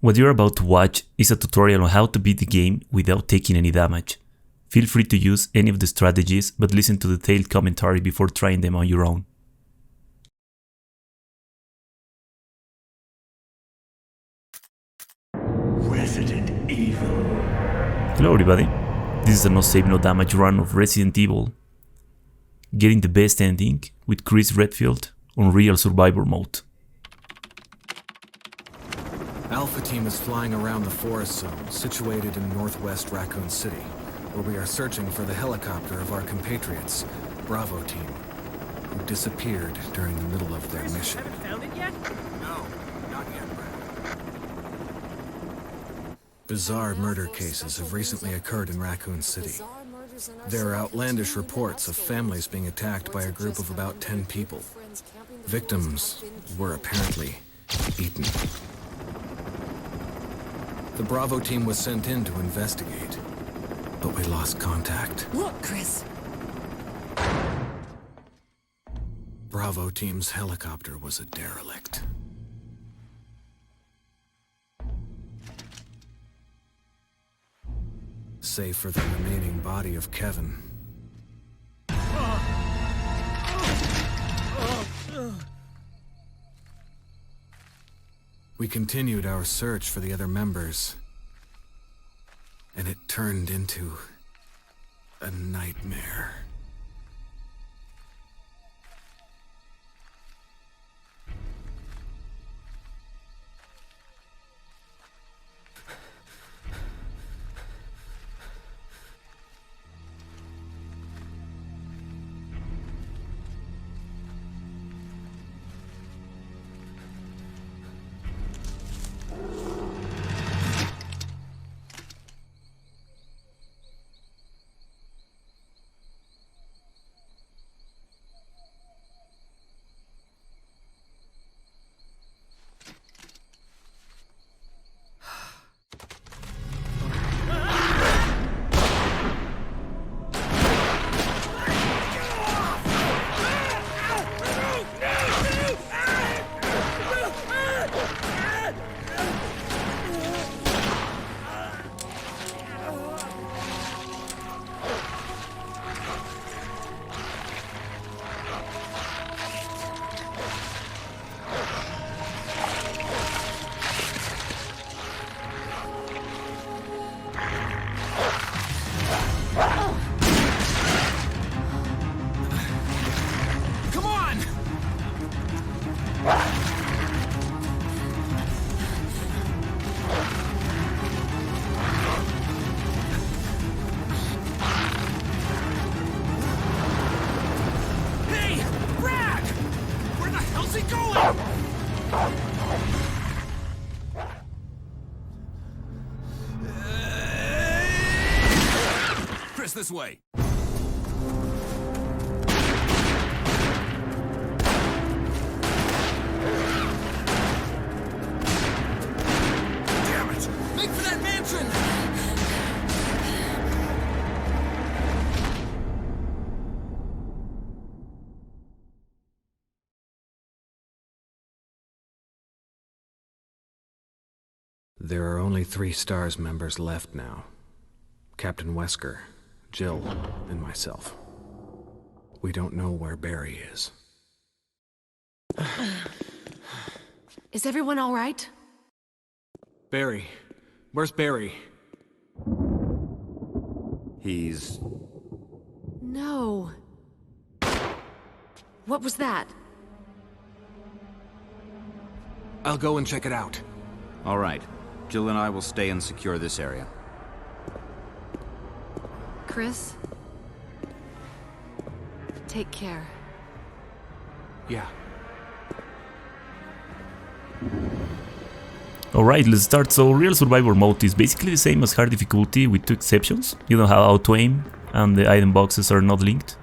What you're about to watch is a tutorial on how to beat the game without taking any damage. Feel free to use any of the strategies, but listen to the detailed commentary before trying them on your own. Resident Evil. Hello everybody, this is a no save no damage run of Resident Evil. Getting the best ending with Chris Redfield on Real Survivor mode. Alpha Team is flying around the forest zone situated in northwest Raccoon City, where we are searching for the helicopter of our compatriots, Bravo Team, who disappeared during the middle of their mission. Haven't found it yet? No, not yet, Brad. Bizarre murder cases have recently occurred in Raccoon City. There are outlandish reports of families being attacked by a group of about 10 people. Victims were apparently eaten. The Bravo Team was sent in to investigate, but we lost contact. Look, Chris. Bravo Team's helicopter was a derelict. Save for the remaining body of Kevin. We continued our search for the other members, and it turned into a nightmare. This way. Damn it! Make for that mansion! There are only 3 STARS members left now. Captain Wesker, Jill, and myself. We don't know where Barry is. Is everyone all right? Barry. Where's Barry? He's... No. What was that? I'll go and check it out. All right. Jill and I will stay and secure this area. Chris? Take care. Yeah. Alright, let's start. So Real Survivor mode is basically the same as hard difficulty with 2 exceptions. You don't have auto-aim and the item boxes are not linked.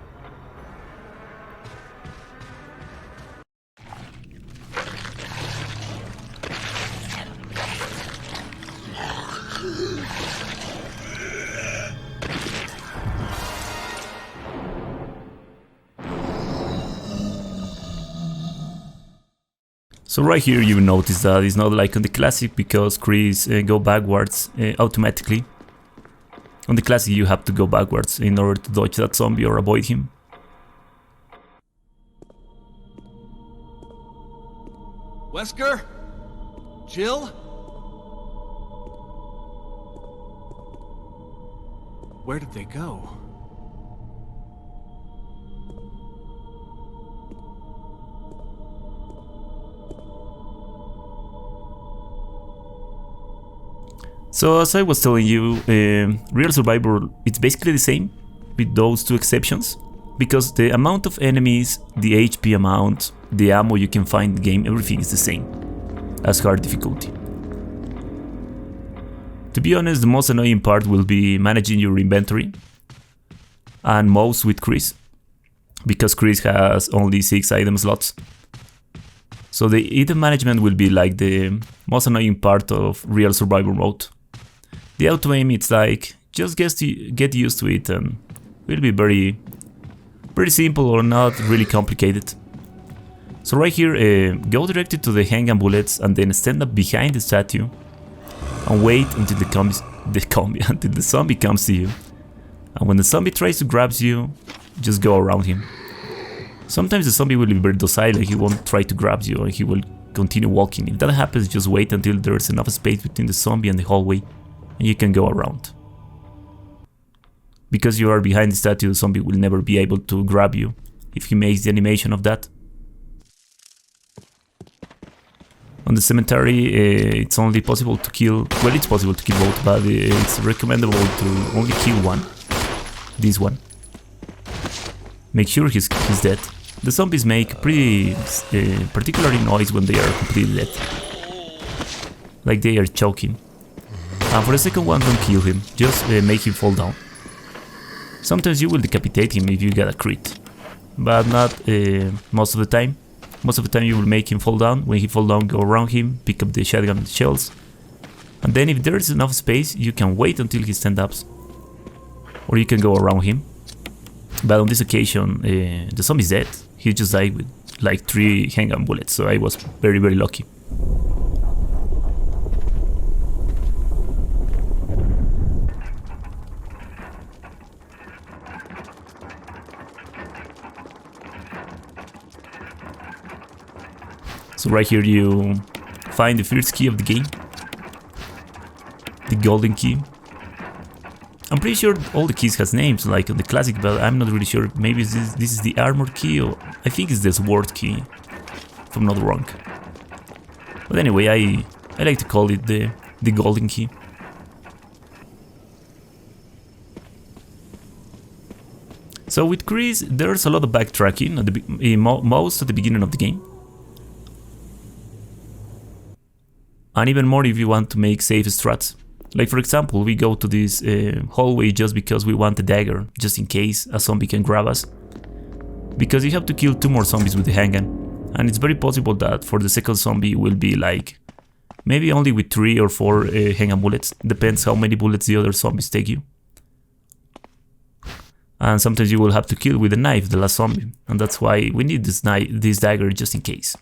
So right here you notice that it's not like on the classic, because Chris go backwards automatically. On the classic you have to go backwards in order to dodge that zombie or avoid him. Wesker? Jill? Where did they go? So as I was telling you, Real Survivor, it's basically the same, with those two exceptions, because the amount of enemies, the HP amount, the ammo you can find in the game, everything is the same as hard difficulty. To be honest, the most annoying part will be managing your inventory, and most with Chris, because Chris has only 6 item slots. So the item management will be like the most annoying part of Real Survivor mode. The auto aim, it's like, just get used to it, and will be very simple or not really complicated. So right here, go directly to the handgun bullets and then stand up behind the statue and wait until until the zombie comes to you. And when the zombie tries to grab you, just go around him. Sometimes the zombie will be very docile and he won't try to grab you, and he will continue walking. If that happens, just wait until there's enough space between the zombie and the hallway, and you can go around. Because you are behind the statue, the zombie will never be able to grab you if he makes the animation of that. On the cemetery, it's only possible to kill, well, it's possible to kill both, but it's recommendable to only kill one. This one. Make sure he's dead. The zombies make pretty particularly noise when they are completely dead. Like they are choking. And for the second one, don't kill him, just make him fall down. Sometimes you will decapitate him if you get a crit, but not most of the time. Most of the time you will make him fall down. When he falls down, go around him, pick up the shotgun shells, and then if there is enough space, you can wait until he stands up, or you can go around him. But on this occasion, the zombie is dead. He just died with like 3 handgun bullets, so I was very lucky. So right here you find the first key of the game, the golden key. I'm pretty sure all the keys has names like on the classic, but I'm not really sure. Maybe this is the armor key, or I think it's the sword key, if I'm not wrong. But anyway, I like to call it the golden key. So with Chris, there's a lot of backtracking at most at the beginning of the game. And even more if you want to make safe strats. Like for example, we go to this hallway just because we want a dagger, just in case a zombie can grab us. Because you have to kill 2 more zombies with the handgun. And it's very possible that for the second zombie will be like, maybe only with 3 or 4 handgun bullets. Depends how many bullets the other zombies take you. And sometimes you will have to kill with a knife the last zombie. And that's why we need this dagger just in case.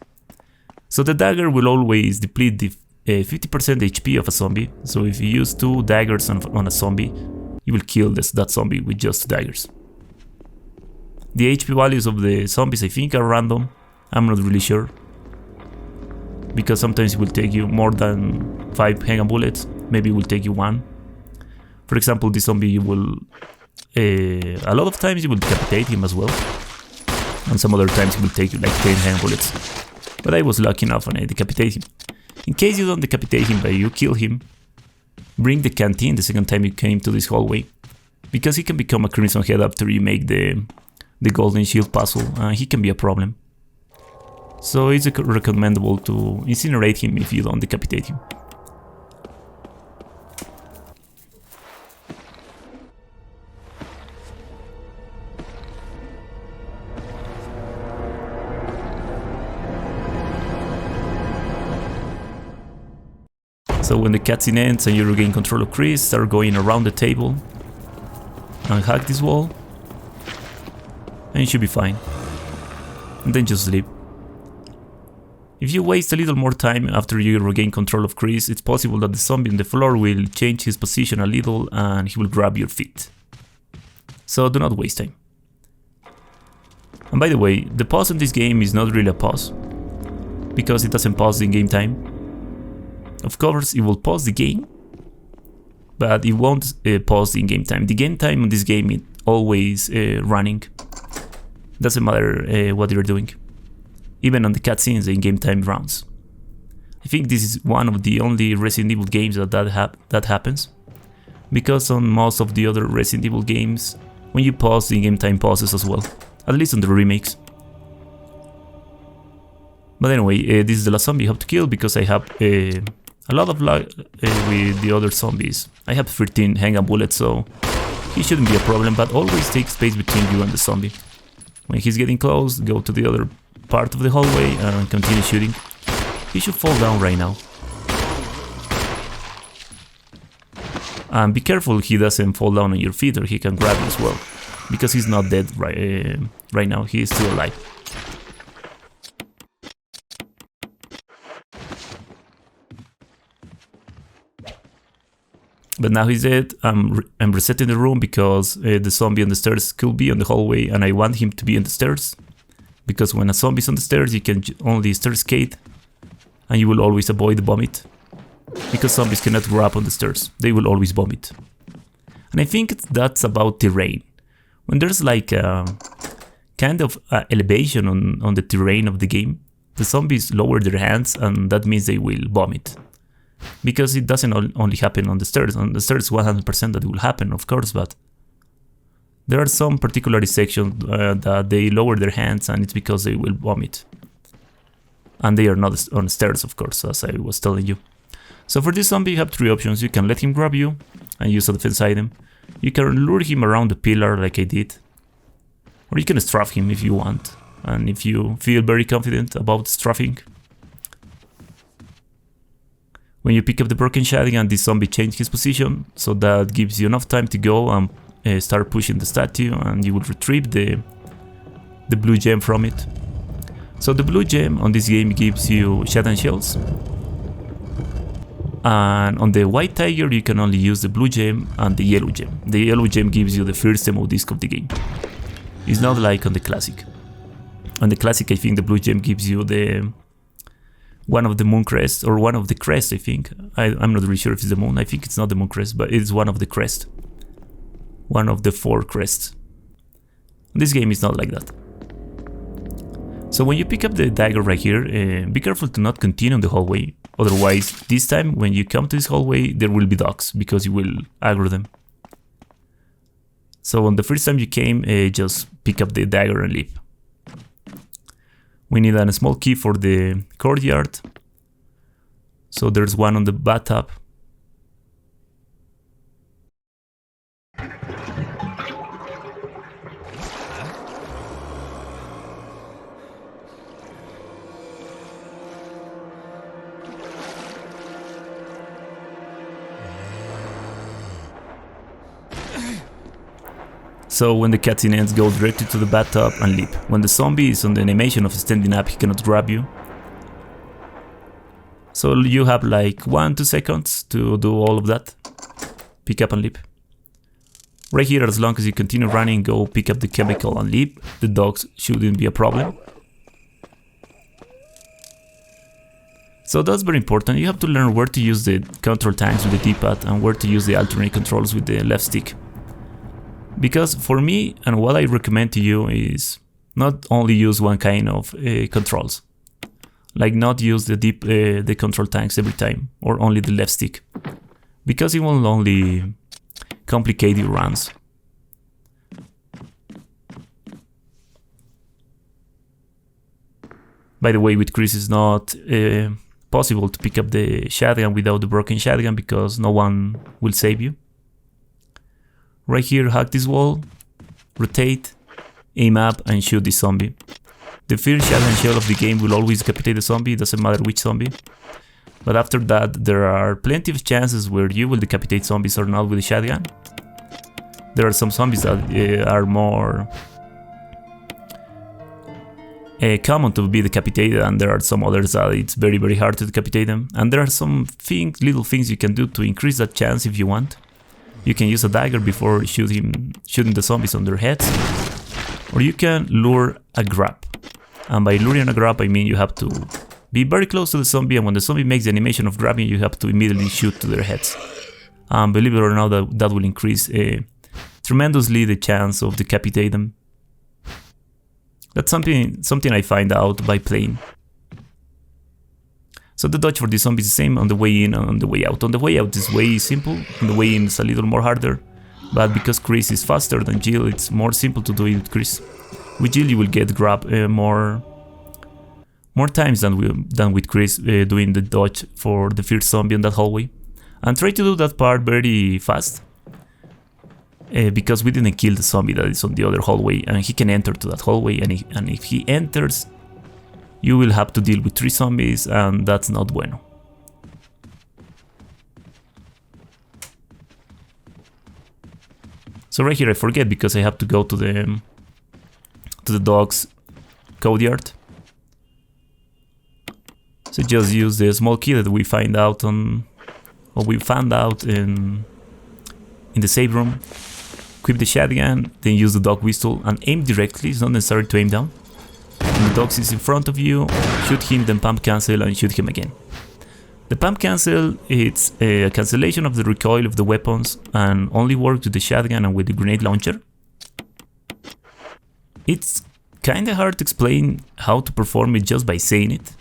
So the dagger will always deplete the 50% HP of a zombie, so if you use 2 daggers on a zombie, you will kill that zombie with just 2 daggers. The HP values of the zombies I think are random, I'm not really sure. Because sometimes it will take you more than 5 handgun bullets, maybe it will take you 1. For example, this zombie you will... a lot of times you will decapitate him as well. And some other times it will take you like 10 handgun bullets. But I was lucky enough and I decapitate him. In case you don't decapitate him but you kill him, bring the canteen the second time you came to this hallway, because he can become a Crimson Head after you make the golden shield puzzle, and he can be a problem. So it's recommendable to incinerate him if you don't decapitate him. So when the cutscene ends and you regain control of Chris, start going around the table and hack this wall, and you should be fine. And then just sleep. If you waste a little more time after you regain control of Chris, it's possible that the zombie on the floor will change his position a little and he will grab your feet. So do not waste time. And by the way, the pause in this game is not really a pause, because it doesn't pause the game time. Of course, it will pause the game, but it won't pause the in-game time. The game time on this game is always running. Doesn't matter what you're doing. Even on the cutscenes, the in-game time runs. I think this is one of the only Resident Evil games that happens, because on most of the other Resident Evil games, when you pause, the in-game time pauses as well, at least on the remakes. But anyway, this is the last zombie you have to kill, because I have a lot of luck with the other zombies. I have 13 handgun bullets, so he shouldn't be a problem, but always take space between you and the zombie. When he's getting close, go to the other part of the hallway and continue shooting. He should fall down right now. And be careful he doesn't fall down on your feet, or he can grab you as well, because he's not dead right now, he is still alive. But now he's dead. I'm resetting the room because the zombie on the stairs could be on the hallway, and I want him to be on the stairs. Because when a zombie is on the stairs, you can only stair skate, and you will always avoid the vomit. Because zombies cannot grab on the stairs, they will always vomit. And I think that's about terrain. When there's like a kind of elevation on the terrain of the game, the zombies lower their hands, and that means they will vomit. Because it doesn't only happen on the stairs. On the stairs 100% that will happen, of course, but there are some particular sections that they lower their hands, and it's because they will vomit. And they are not on the stairs, of course, as I was telling you. So for this zombie you have three options. You can let him grab you and use a defense item. You can lure him around the pillar like I did. Or you can strafe him if you want, and if you feel very confident about strafing. When you pick up the broken shotgun, this zombie changes his position, so that gives you enough time to go and start pushing the statue, and you will retrieve the blue gem from it. So the blue gem on this game gives you shotgun shells, and on the white tiger you can only use the blue gem and the yellow gem. The yellow gem gives you the first ammo disc of the game. It's not like on the classic. On the classic I think the blue gem gives you the one of the moon crests, or one of the crests, I think. I'm not really sure if it's the moon. I think it's not the moon crest, but it's one of the crests. One of the 4 crests. This game is not like that. So when you pick up the dagger right here, be careful to not continue in the hallway. Otherwise, this time when you come to this hallway, there will be dogs, because you will aggro them. So on the first time you came, just pick up the dagger and leave. We need a small key for the courtyard. So there's one on the bathtub. So when the cutscene ends, go directly to the bathtub and leap. When the zombie is on the animation of standing up, he cannot grab you. So you have like 1-2 seconds to do all of that. Pick up and leap. Right here, as long as you continue running, go pick up the chemical and leap. The dogs shouldn't be a problem. So that's very important. You have to learn where to use the control tanks with the D-pad and where to use the alternate controls with the left stick. Because for me, and what I recommend to you, is not only use one kind of controls. Like not use the control tanks every time, or only the left stick. Because it will only complicate your runs. By the way, with Chris it's not possible to pick up the shotgun without the broken shotgun, because no one will save you. Right here, hack this wall, rotate, aim up and shoot the zombie. The first shotgun shell of the game will always decapitate the zombie, doesn't matter which zombie. But after that, there are plenty of chances where you will decapitate zombies or not with the shotgun. There are some zombies that are more common to be decapitated, and there are some others that it's very hard to decapitate them. And there are some little things you can do to increase that chance if you want. You can use a dagger before shooting the zombies on their heads, or you can lure a grab. And by luring a grab, I mean you have to be very close to the zombie, and when the zombie makes the animation of grabbing, you have to immediately shoot to their heads. Believe it or not, that will increase tremendously the chance of decapitating them. That's something I find out by playing. So the dodge for the zombie is the same on the way in and on the way out. On the way out is way simple, on the way in is a little more harder, but because Chris is faster than Jill, it's more simple to do it with Chris. With Jill you will get grab more times than with Chris doing the dodge for the first zombie on that hallway. And try to do that part very fast, because we didn't kill the zombie that is on the other hallway, and he can enter to that hallway, and if he enters, you will have to deal with 3 zombies, and that's not bueno. So right here I forget because I have to go to the dog's courtyard. So just use the small key that we found out in the save room. Equip the shotgun, then use the dog whistle and aim directly. It's not necessary to aim down. When the dog is in front of you, shoot him, then pump cancel and shoot him again. The pump cancel, it's a cancellation of the recoil of the weapons and only works with the shotgun and with the grenade launcher. It's kinda hard to explain how to perform it just by saying it.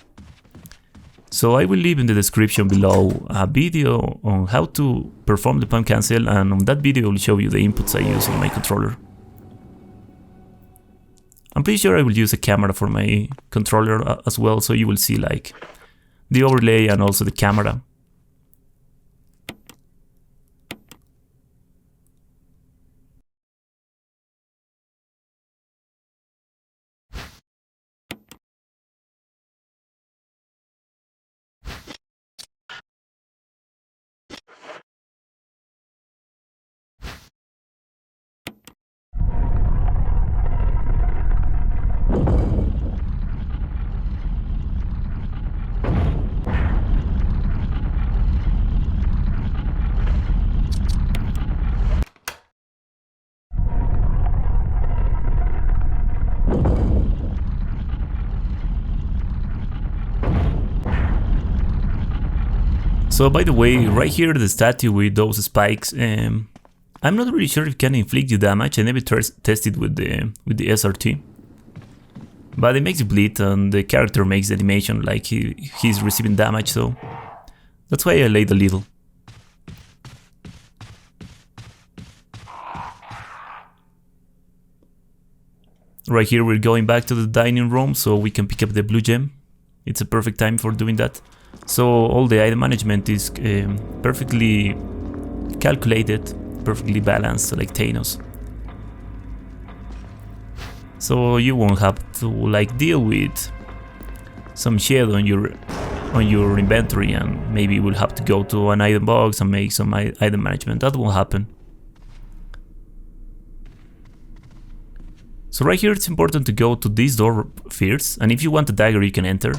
So I will leave in the description below a video on how to perform the pump cancel, and on that video I will show you the inputs I use on my controller. I'm pretty sure I will use a camera for my controller as well, so you will see like the overlay and also the camera. So by the way, right here the statue with those spikes, I'm not really sure if it can inflict you damage. I never tested with the SRT, but it makes you bleed and the character makes the animation like he's receiving damage, so that's why I laid a little. Right here we're going back to the dining room so we can pick up the blue gem. It's a perfect time for doing that. So all the item management is perfectly calculated, perfectly balanced, like Thanos. So you won't have to like deal with some shit on your inventory, and maybe you will have to go to an item box and make some item management. That won't happen. So right here it's important to go to this door first, and if you want the dagger you can enter.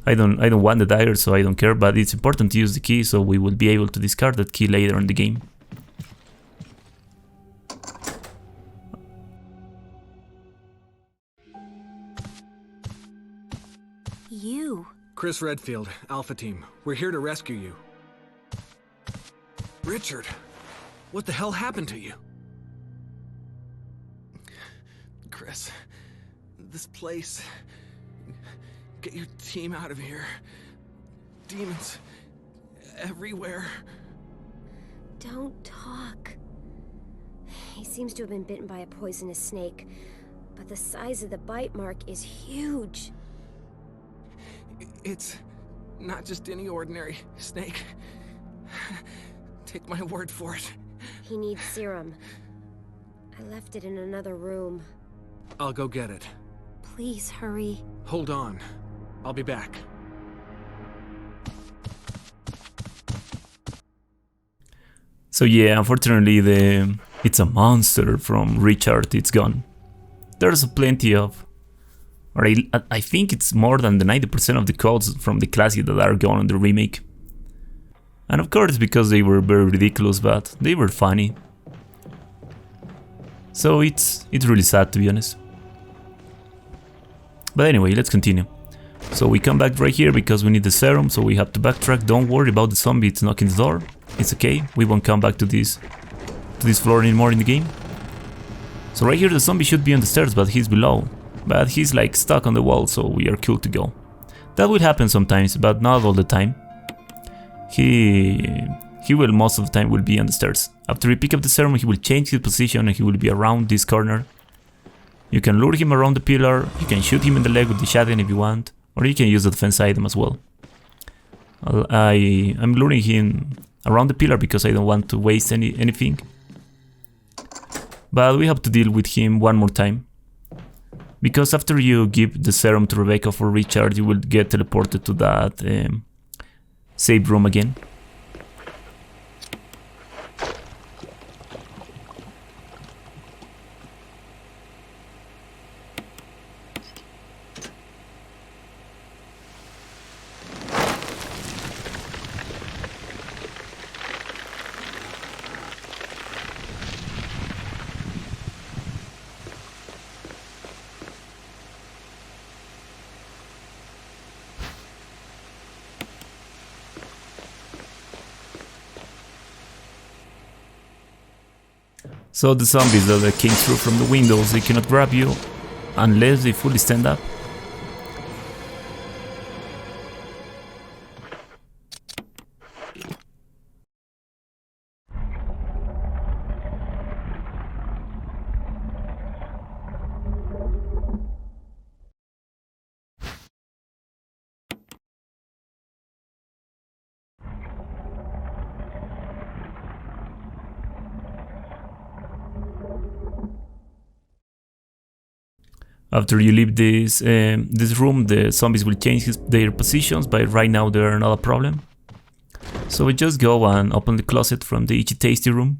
I don't want the dagger, so I don't care, but it's important to use the key so we will be able to discard that key later in the game. You. Chris Redfield, Alpha Team. We're here to rescue you. Richard, what the hell happened to you? Chris, this place... Get your team out of here. Demons everywhere. Don't talk. He seems to have been bitten by a poisonous snake, but the size of the bite mark is huge. It's not just any ordinary snake. Take my word for it. He needs serum. I left it in another room. I'll go get it. Please hurry. Hold on. I'll be back. So yeah, unfortunately it's a monster from Richard, it's gone. There's plenty of Or I think it's more than the 90% of the codes from the classic that are gone on the remake. And of course because they were very ridiculous, but they were funny. So it's really sad, to be honest. But anyway, let's continue. So we come back right here because we need the serum, so we have to backtrack. Don't worry about the zombie, it's knocking the door. It's okay, we won't come back to this floor anymore in the game. So right here the zombie should be on the stairs, but he's below. But he's like stuck on the wall, so we are cool to go. That will happen sometimes, but not all the time. He will most of the time will be on the stairs. After you pick up the serum, he will change his position and he will be around this corner. You can lure him around the pillar, you can shoot him in the leg with the shotgun if you want, or you can use the defense item as well. I'm luring him around the pillar because I don't want to waste anything. But we have to deal with him one more time. Because after you give the serum to Rebecca for recharge, you will get teleported to that save room again. So the zombies that came through from the windows, they cannot grab you unless they fully stand up. After you leave this room, the zombies will change their positions, but right now they are not a problem. So we just go and open the closet from the Itchy Tasty room.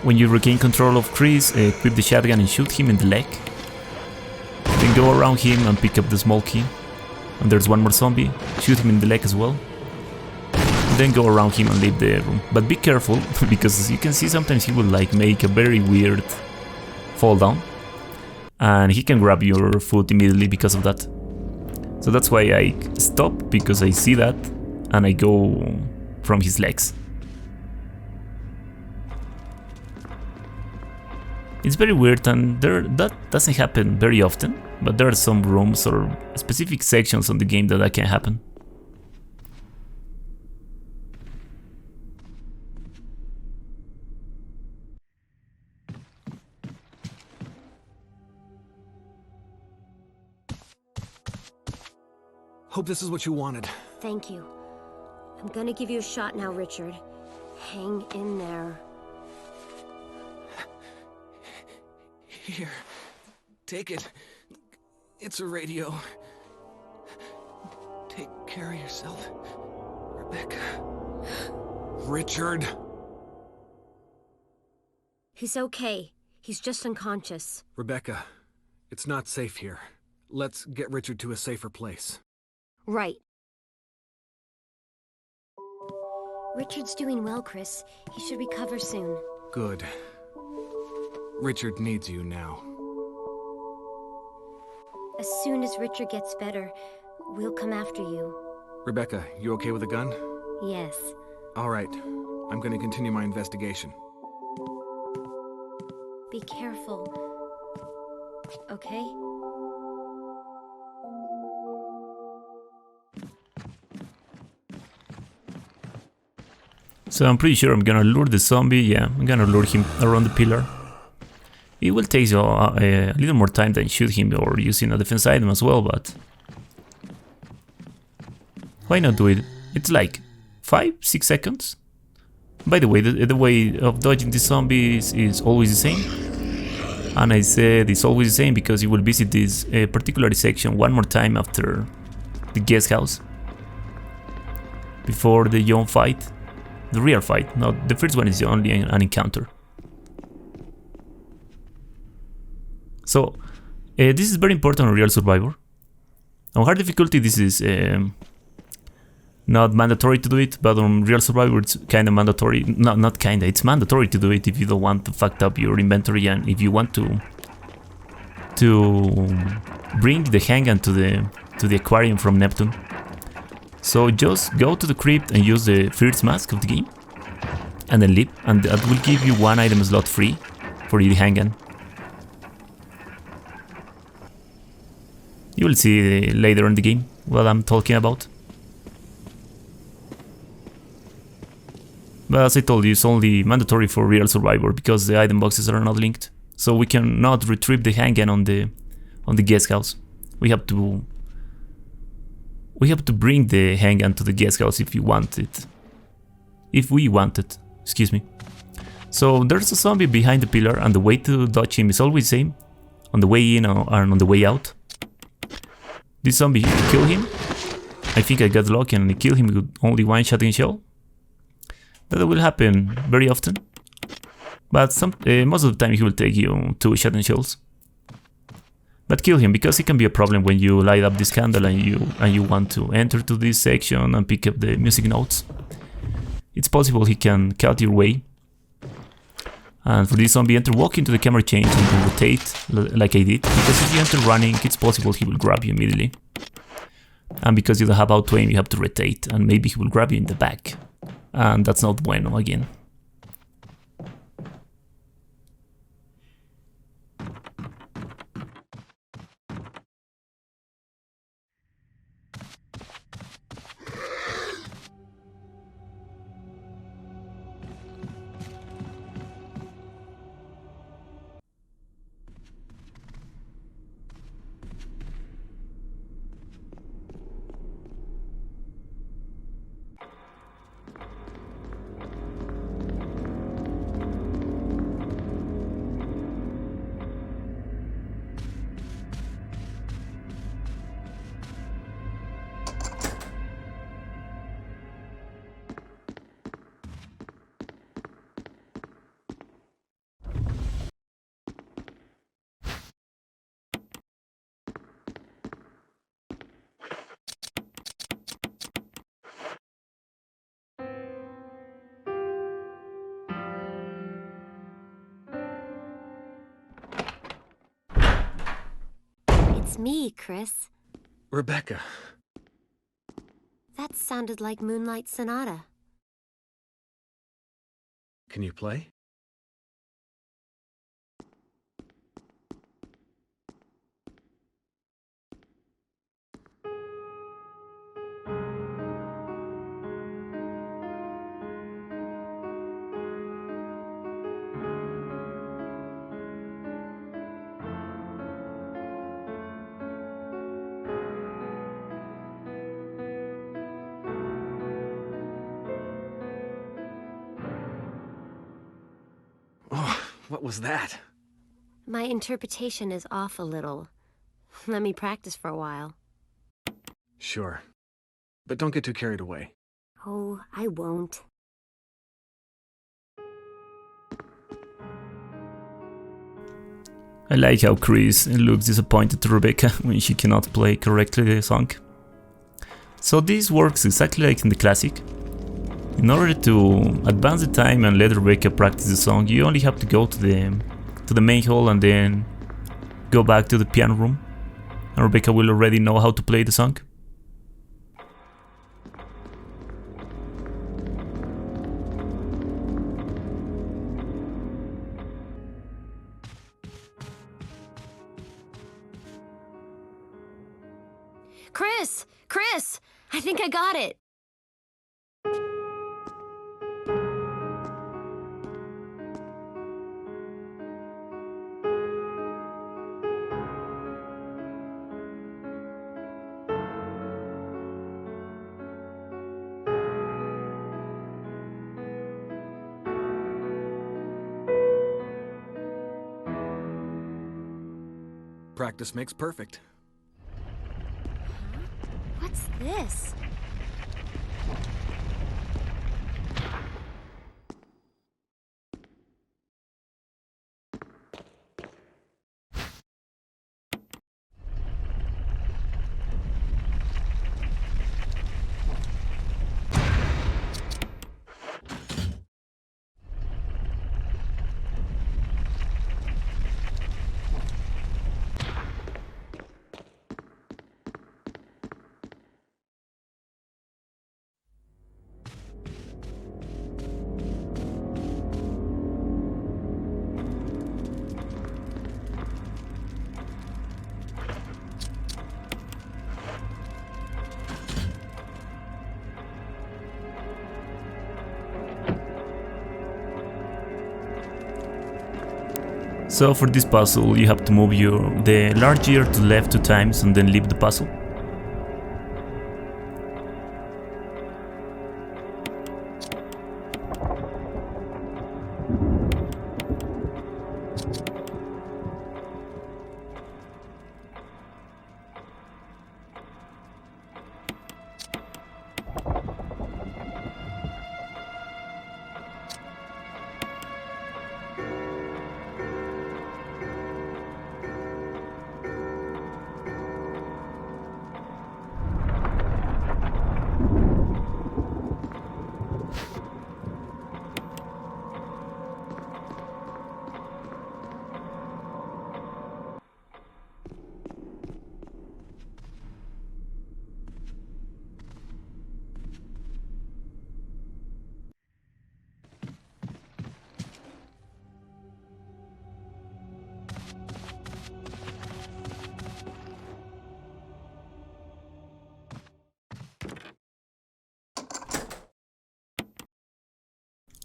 When you regain control of Chris, equip the shotgun and shoot him in the leg. Then go around him and pick up the small key. And there's one more zombie, shoot him in the leg as well. Then go around him and leave the room. But be careful, because as you can see, sometimes he will like make a very weird fall down. And he can grab your foot immediately because of that. So that's why I stop, because I see that, and I go from his legs. It's very weird, and that doesn't happen very often, but there are some rooms or specific sections on the game that can happen. Hope this is what you wanted. Thank you. I'm gonna give you a shot now, Richard. Hang in there. Here. Take it. It's a radio. Take care of yourself, Rebecca. Richard! He's okay. He's just unconscious. Rebecca, it's not safe here. Let's get Richard to a safer place. Right. Richard's doing well, Chris. He should recover soon. Good. Richard needs you now. As soon as Richard gets better, we'll come after you. Rebecca, you okay with a gun? Yes. All right. I'm going to continue my investigation. Be careful. Okay? So I'm pretty sure I'm gonna lure the zombie, yeah, I'm gonna lure him around the pillar. It will take you a little more time than shoot him or using a defense item as well, but why not do it? It's like 5-6 seconds. By the way, the way of dodging the zombies is always the same. And I said it's always the same because you will visit this particular section one more time after the guest house. Before the Yawn fight. The real fight, not the first one is only an encounter. So, This is very important on Real Survivor. On hard difficulty this is not mandatory to do it, but on Real Survivor it's kind of mandatory. No, not kinda, it's mandatory to do it if you don't want to fuck up your inventory and if you want to bring the handgun to the aquarium from Neptune. So just go to the crypt and use the first mask of the game and then leave, and that will give you one item slot free for the handgun. You will see later in the game what I'm talking about. But as I told you, it's only mandatory for Real Survivor because the item boxes are not linked. So we cannot retrieve the handgun on the guest house. We have to bring the handgun to the guest house if you want it. If we want it, excuse me. So there's a zombie behind the pillar and the way to dodge him is always the same. On the way in or on the way out. This zombie, kill him. I think I got lucky and I kill him with only one shotgun shell. That will happen very often. But most of the time he will take you 2 shotgun shells. But kill him, because it can be a problem when you light up this candle and you want to enter to this section and pick up the music notes. It's possible he can cut your way. And for this zombie, walk into the camera change and then rotate like I did, because if you enter running, it's possible he will grab you immediately. And because you don't have auto aim, you have to rotate, and maybe he will grab you in the back. And that's not bueno again. It's me, Chris. Rebecca. That sounded like Moonlight Sonata. Can you play? What was that? My interpretation is off a little. Let me practice for a while. Sure. But don't get too carried away. Oh, I won't. I like how Chris looks disappointed to Rebecca when she cannot play correctly the song. So this works exactly like in the classic. In order to advance the time and let Rebecca practice the song, you only have to go to the main hall and then go back to the piano room. And Rebecca will already know how to play the song. Chris! Chris! I think I got it! Practice makes perfect. What's this? So for this puzzle you have to move the large gear to the left 2 times and then leave the puzzle.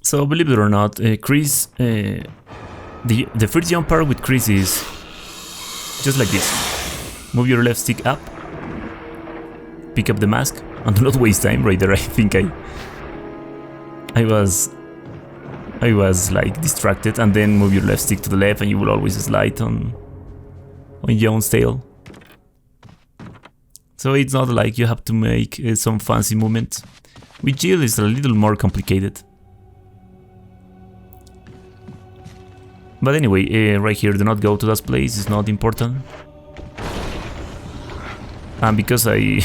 So believe it or not, Chris, the first jump part with Chris is just like this. Move your left stick up, pick up the mask, and do not waste time right there. I think I was like distracted, and then move your left stick to the left and you will always slide on Yawn's tail. So it's not like you have to make some fancy movement. With Jill it's a little more complicated. But anyway, right here, do not go to that place, it's not important. And because I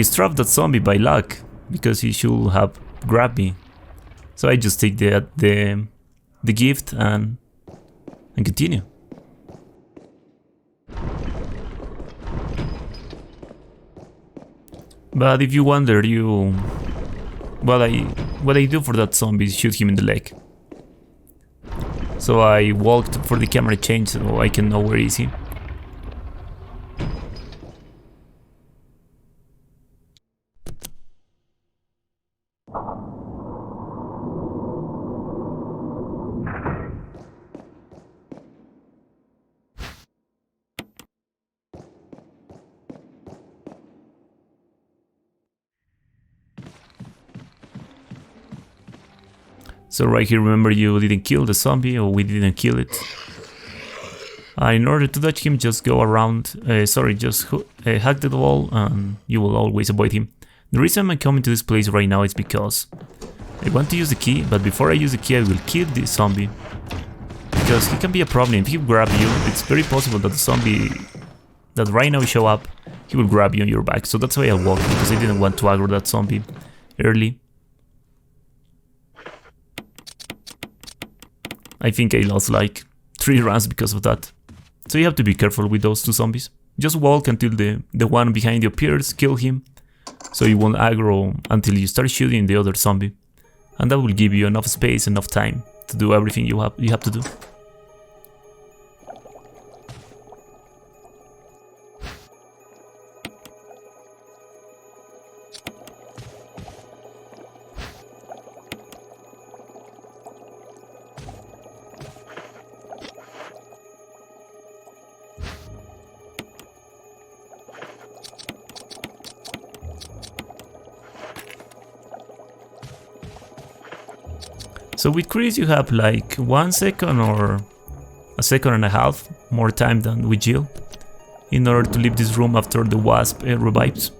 struck that zombie by luck, because he should have grabbed me. So I just take the gift and continue. But if you wonder, what I do for that zombie is shoot him in the leg. So I walked for the camera change so I can know where is he. So right here, remember you didn't kill the zombie, or we didn't kill it. In order to dodge him, just go around, just hack the wall and you will always avoid him. The reason I'm coming to this place right now is because I want to use the key, but before I use the key I will kill the zombie. Because he can be a problem. If he grab you, it's very possible that the zombie that right now show up, he will grab you on your back. So that's why I walked, because I didn't want to aggro that zombie early. I think I lost like 3 runs because of that. So you have to be careful with those 2 zombies. Just walk until the one behind you appears, kill him. So you won't aggro until you start shooting the other zombie. And that will give you enough space, enough time to do everything you have to do. So with Chris you have like 1 second or a second and a half more time than with Jill in order to leave this room after the wasp revives.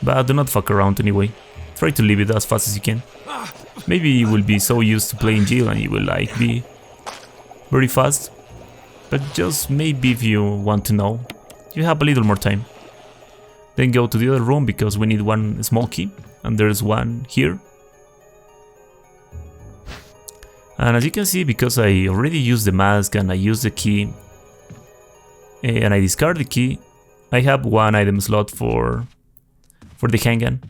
But do not fuck around anyway, try to leave it as fast as you can. Maybe you will be so used to playing Jill and you will like be very fast, but just maybe if you want to know, you have a little more time. Then go to the other room because we need 1 small key and there's 1 here. And as you can see, because I already used the mask and I used the key and I discard the key, I have 1 item slot for the handgun,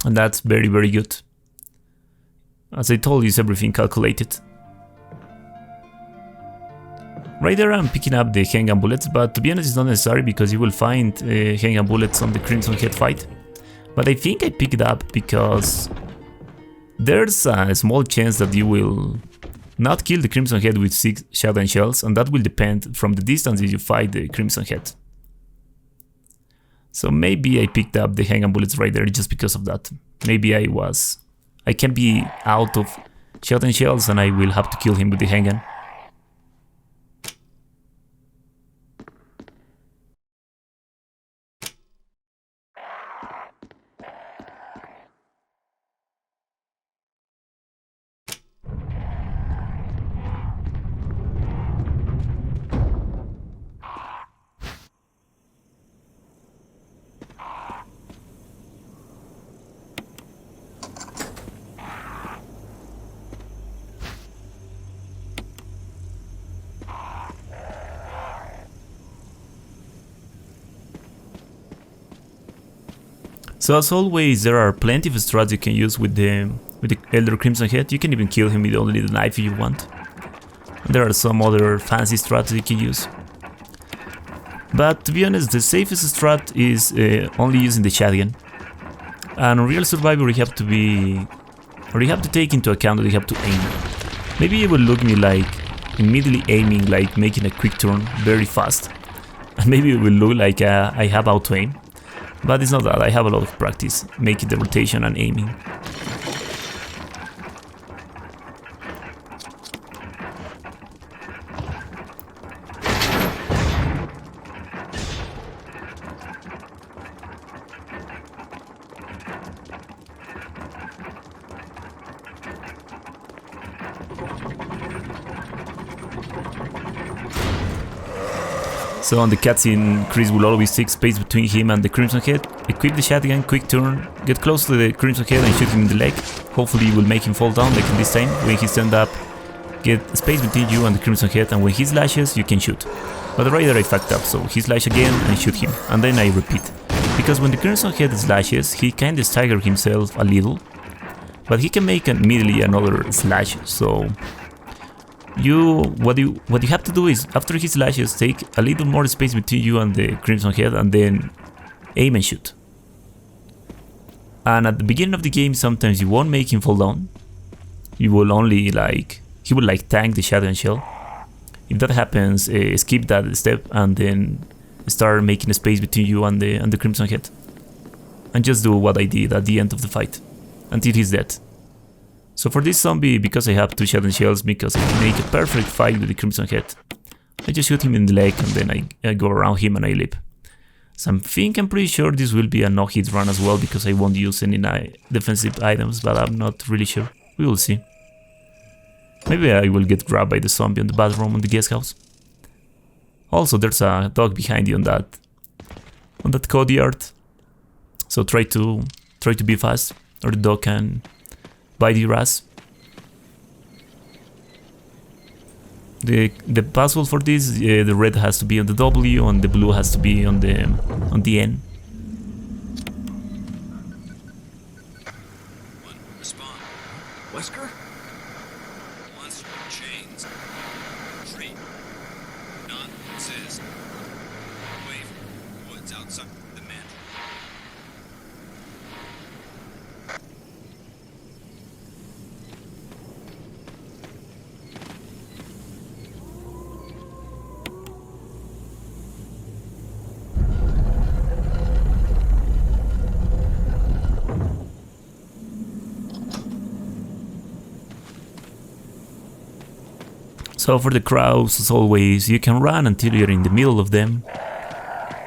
and that's very good. As I told you, is everything calculated. Right there I'm picking up the handgun bullets, but to be honest it's not necessary because you will find handgun bullets on the Crimson Head fight. But I think I picked it up because there's a small chance that you will not kill the Crimson Head with 6 shotgun shells, and that will depend from the distance that you fight the Crimson Head. So maybe I picked up the handgun bullets right there just because of that. Maybe I can be out of shotgun shells and I will have to kill him with the handgun. So as always, there are plenty of strats you can use with the Elder Crimson Head. You can even kill him with only the knife if you want. And there are some other fancy strats you can use. But to be honest, the safest strat is only using the shotgun. And on Real Survivor you have to take into account that you have to aim. Maybe it will look me like immediately aiming, like making a quick turn very fast. And maybe it will look like I have auto aim. But it's not that, I have a lot of practice making the rotation and aiming. So on the cutscene, Chris will always take space between him and the Crimson Head, equip the shotgun, quick turn, get close to the Crimson Head and shoot him in the leg. Hopefully it will make him fall down like in this time. When he stand up, get space between you and the Crimson Head, and when he slashes, you can shoot. But right there I fucked up, so he slash again and shoot him, and then I repeat. Because when the Crimson Head slashes, he kinda stagger himself a little, but he can make immediately another slash, so... What you have to do is, after he slashes, take a little more space between you and the Crimson Head and then aim and shoot. And at the beginning of the game, sometimes you won't make him fall down. You will only he will tank the shotgun shell. If that happens, skip that step and then start making a space between you and the Crimson Head. And just do what I did at the end of the fight, until he's dead. So for this zombie, because I have 2 shotgun shells, because I make a perfect fight with the Crimson Head, I just shoot him in the leg and then I go around him and I live. So I'm pretty sure this will be a no-hit run as well, because I won't use any defensive items, but I'm not really sure. We will see. Maybe I will get grabbed by the zombie on the bathroom on the guest house. Also, there's a dog behind you on that courtyard. So try to be fast, or the dog can bite your ass. The password for this, the red has to be on the W and the blue has to be on the N. Respond. Wesker? Monster chains. Retreat. Not exist. Away from woods outside the mansion. So for the crowds, as always, you can run until you're in the middle of them.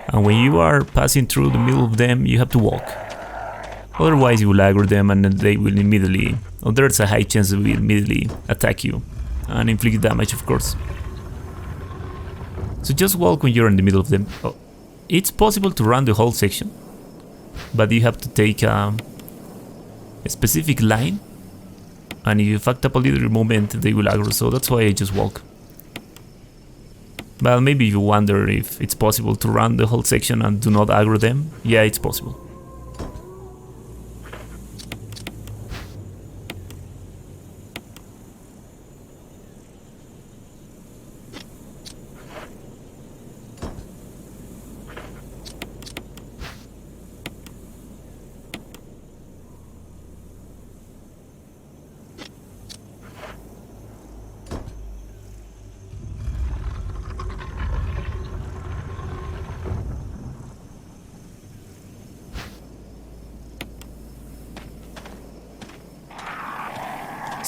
And when you are passing through the middle of them, you have to walk. Otherwise you will aggro them and they will immediately, or there's a high chance they will immediately attack you and inflict damage, of course. So just walk when you're in the middle of them. Oh, it's possible to run the whole section, but you have to take a specific line. And if you fucked up a little moment, they will aggro, so that's why I just walk. But maybe you wonder if it's possible to run the whole section and do not aggro them. Yeah, it's possible.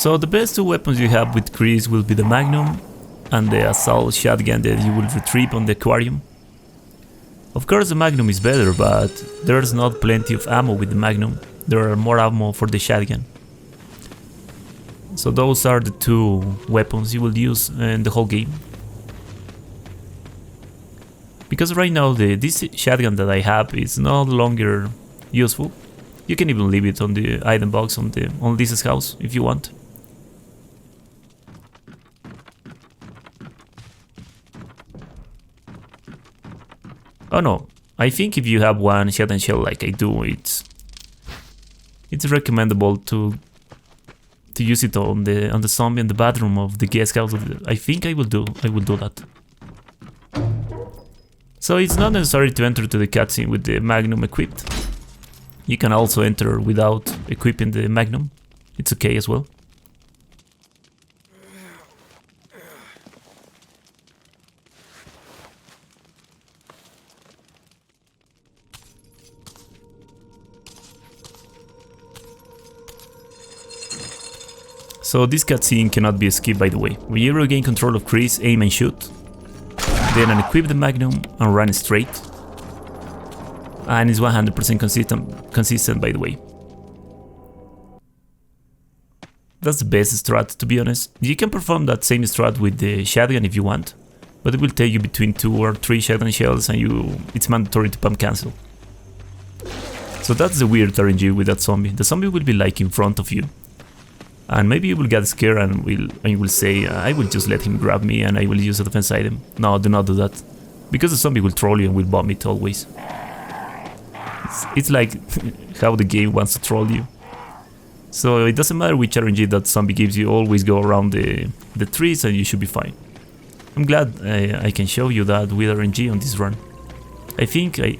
So the best two weapons you have with Chris will be the Magnum and the assault shotgun that you will retrieve on the aquarium. Of course the Magnum is better, but there's not plenty of ammo with the Magnum. There are more ammo for the shotgun. So those are the two weapons you will use in the whole game. Because right now this shotgun that I have is no longer useful. You can even leave it on the item box on Lisa's house if you want. Oh no, I think if you have one shotgun shell like I do, it's recommendable to use it on the zombie in the bathroom of the guest house. I think I will do that. So it's not necessary to enter to the cutscene with the Magnum equipped. You can also enter without equipping the Magnum. It's okay as well. So this cutscene cannot be skipped, by the way. When you regain control of Chris, aim and shoot. Then unequip the Magnum and run straight. And it's 100% consistent, by the way. That's the best strat, to be honest. You can perform that same strat with the shotgun if you want, but it will take you between 2 or 3 shotgun shells and it's mandatory to pump cancel. So that's the weird RNG with that zombie. The zombie will be like in front of you. And maybe you will get scared and you will say, I will just let him grab me and I will use a defense item. No, do not do that. Because the zombie will troll you and will vomit always. It's like how the game wants to troll you. So it doesn't matter which RNG that zombie gives you, always go around the trees and you should be fine. I'm glad I can show you that with RNG on this run. I think I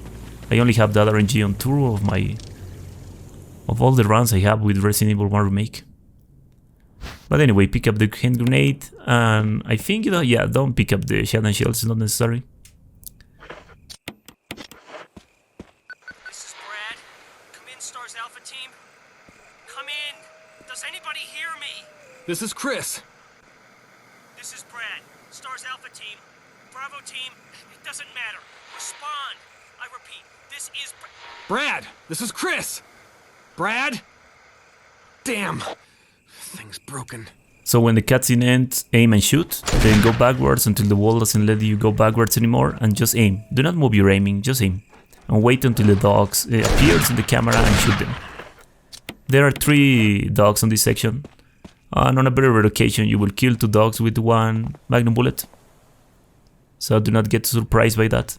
only have that RNG on 2 of all the runs I have with Resident Evil 1 Remake. But anyway, pick up the hand grenade, and I think, yeah, don't pick up the shotgun shells, it's not necessary. This is Brad. Come in, Stars Alpha Team. Come in. Does anybody hear me? This is Chris. This is Brad. Stars Alpha Team. Bravo Team. It doesn't matter. Respond. I repeat, this is Brad! This is Chris! Brad? Damn. Thing's broken. So when the cutscene ends, aim and shoot, then go backwards until the wall doesn't let you go backwards anymore, and just aim. Do not move your aiming, just aim. And wait until the dogs appears in the camera and shoot them. There are 3 dogs on this section, and on a very rare occasion you will kill 2 dogs with 1 magnum bullet. So do not get surprised by that.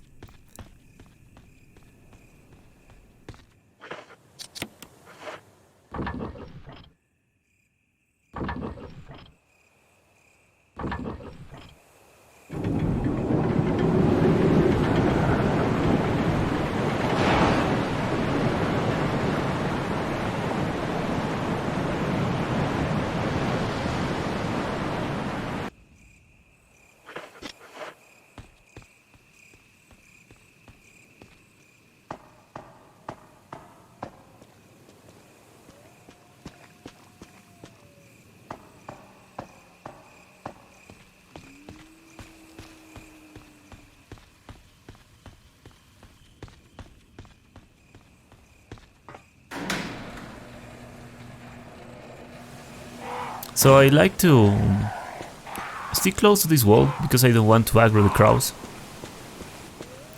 So I like to stick close to this wall because I don't want to aggro the crowds.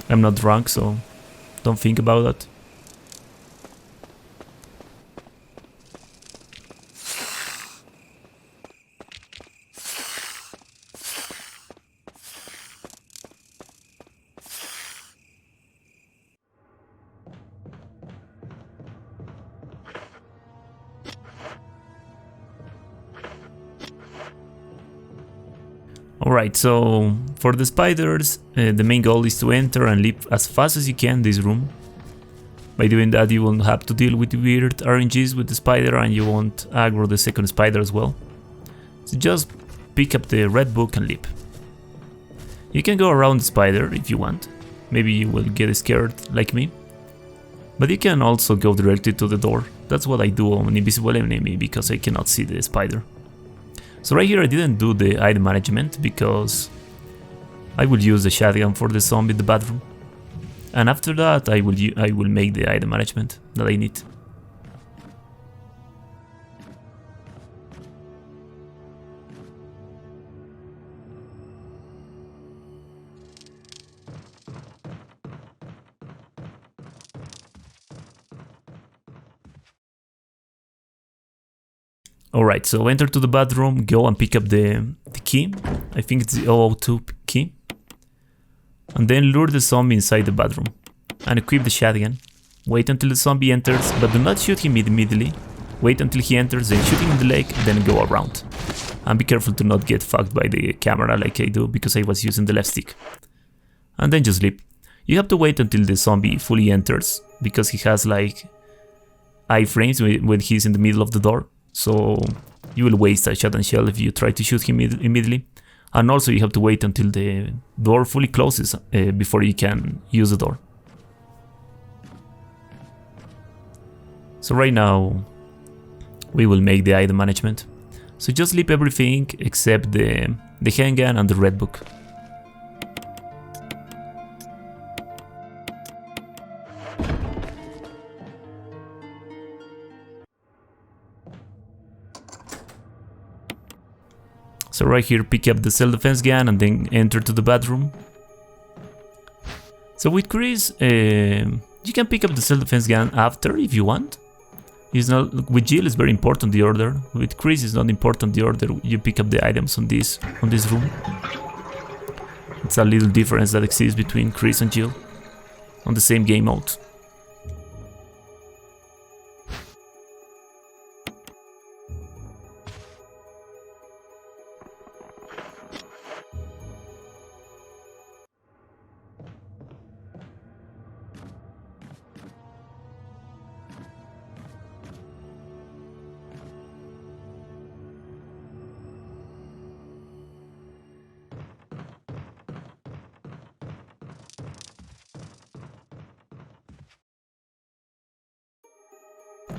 I'm not drunk, so don't think about that. Alright, so for the spiders, the main goal is to enter and leave as fast as you can this room. By doing that you won't have to deal with weird RNGs with the spider and you won't aggro the second spider as well. So just pick up the red book and leap. You can go around the spider if you want, maybe you will get scared like me. But you can also go directly to the door, that's what I do on Invisible Enemy because I cannot see the spider. So right here I didn't do the item management because I will use the shotgun for the zombie in the bathroom. And after that I will make the item management that I need. Alright, so enter to the bathroom, go and pick up the key. I think it's the 002 key. And then lure the zombie inside the bathroom. And equip the shotgun. Wait until the zombie enters, but do not shoot him immediately. Wait until he enters, then shoot him in the leg, then go around. And be careful to not get fucked by the camera like I do, because I was using the left stick. And then just sleep. You have to wait until the zombie fully enters, because he has like iframes when he's in the middle of the door. So you will waste a shotgun shell if you try to shoot him immediately. And also you have to wait until the door fully closes before you can use the door. So right now we will make the item management. So just sleep everything except the handgun and the red book. So right here, pick up the self-defense gun and then enter to the bathroom. So with Chris, you can pick up the self-defense gun after if you want. It's not, with Jill it's very important the order. With Chris it's not important the order you pick up the items on this room. It's a little difference that exists between Chris and Jill on the same game mode.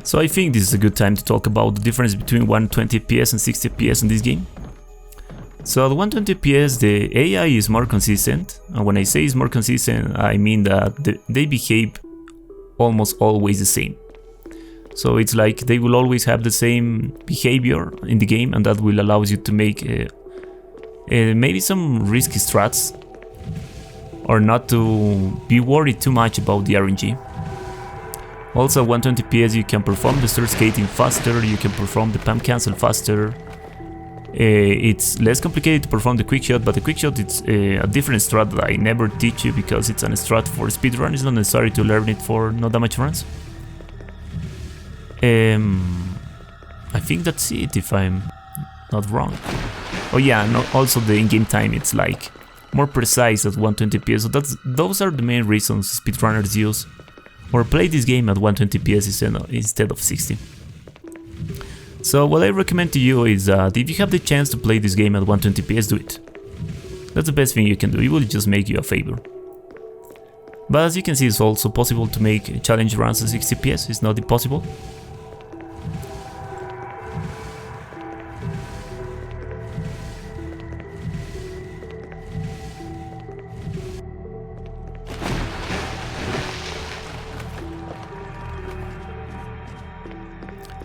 So I think this is a good time to talk about the difference between 120 FPS and 60 FPS in this game. So at 120 FPS the AI is more consistent, and when I say it's more consistent I mean that they behave almost always the same. So it's like they will always have the same behavior in the game, and that will allow you to make maybe some risky strats or not to be worried too much about the RNG. Also at 120 FPS you can perform the stairs skating faster, you can perform the pump cancel faster. It's less complicated to perform the quick shot, but the quick shot it's a different strat that I never teach you because it's a strat for speedrun. It's not necessary to learn it for no damage runs. I think that's it if I'm not wrong. Oh yeah, no, also the in-game time it's like more precise at 120 FPS, so those are the main reasons speedrunners use or play this game at 120 FPS instead of 60. So what I recommend to you is that if you have the chance to play this game at 120 FPS, do it. That's the best thing you can do, it will just make you a favor. But as you can see, it's also possible to make challenge runs at 60 FPS, it's not impossible.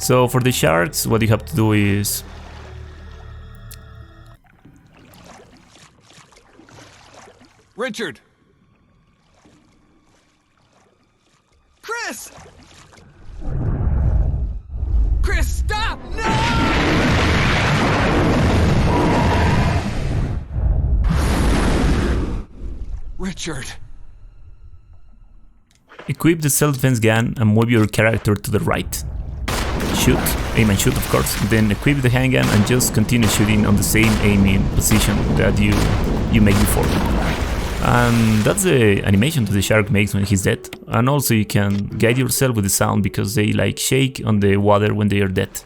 So for the sharks, what you have to do is... Richard! Chris! Chris, stop! No! Richard. Equip the self-defense gun and move your character to the right. Shoot, aim and shoot of course, then equip the handgun and just continue shooting on the same aiming position that you made before. And that's the animation that the shark makes when he's dead. And also you can guide yourself with the sound because they like shake on the water when they are dead.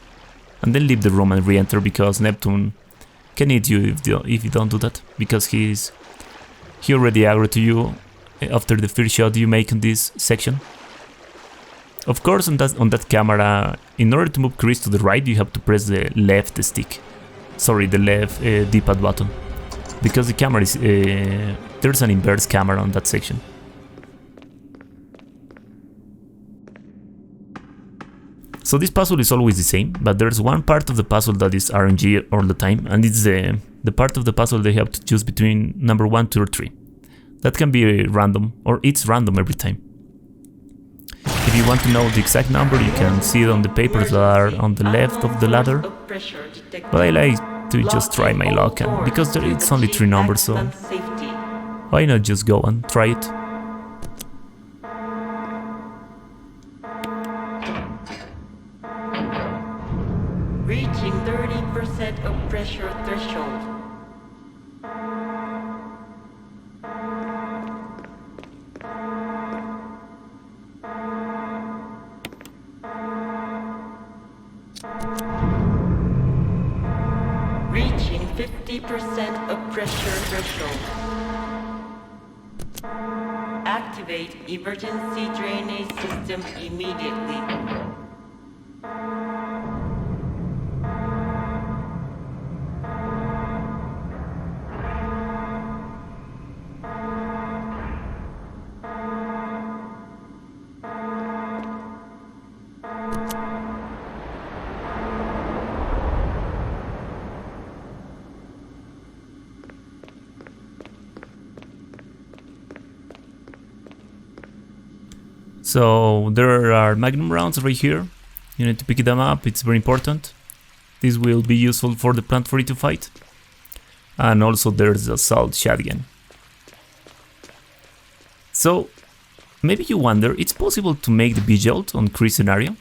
And then leave the room and re-enter because Neptune can eat you if you don't do that, because he already aggroed to you after the first shot you make in this section. Of course, on that camera, in order to move Chris to the right, you have to press the left stick. sorry, the left D-pad button, because the camera is there's an inverse camera on that section. So this puzzle is always the same, but there's one part of the puzzle that is RNG all the time, and it's the part of the puzzle they have to choose between number 1, 2, or 3. That can be random, or it's random every time. If you want to know the exact number, you can see it on the papers that are on the left of the ladder. But I like to just try my luck, and because it's only 3 numbers, so why not just go and try it? Reaching 30% of pressure threshold. Reaching 50% of pressure threshold. Activate emergency drainage system immediately. So there are magnum rounds right here. You need to pick them up, it's very important. This will be useful for the Plant 42 fight. And also there's a assault shotgun. So maybe you wonder, it's possible to make the B-Jolt on Chris scenario?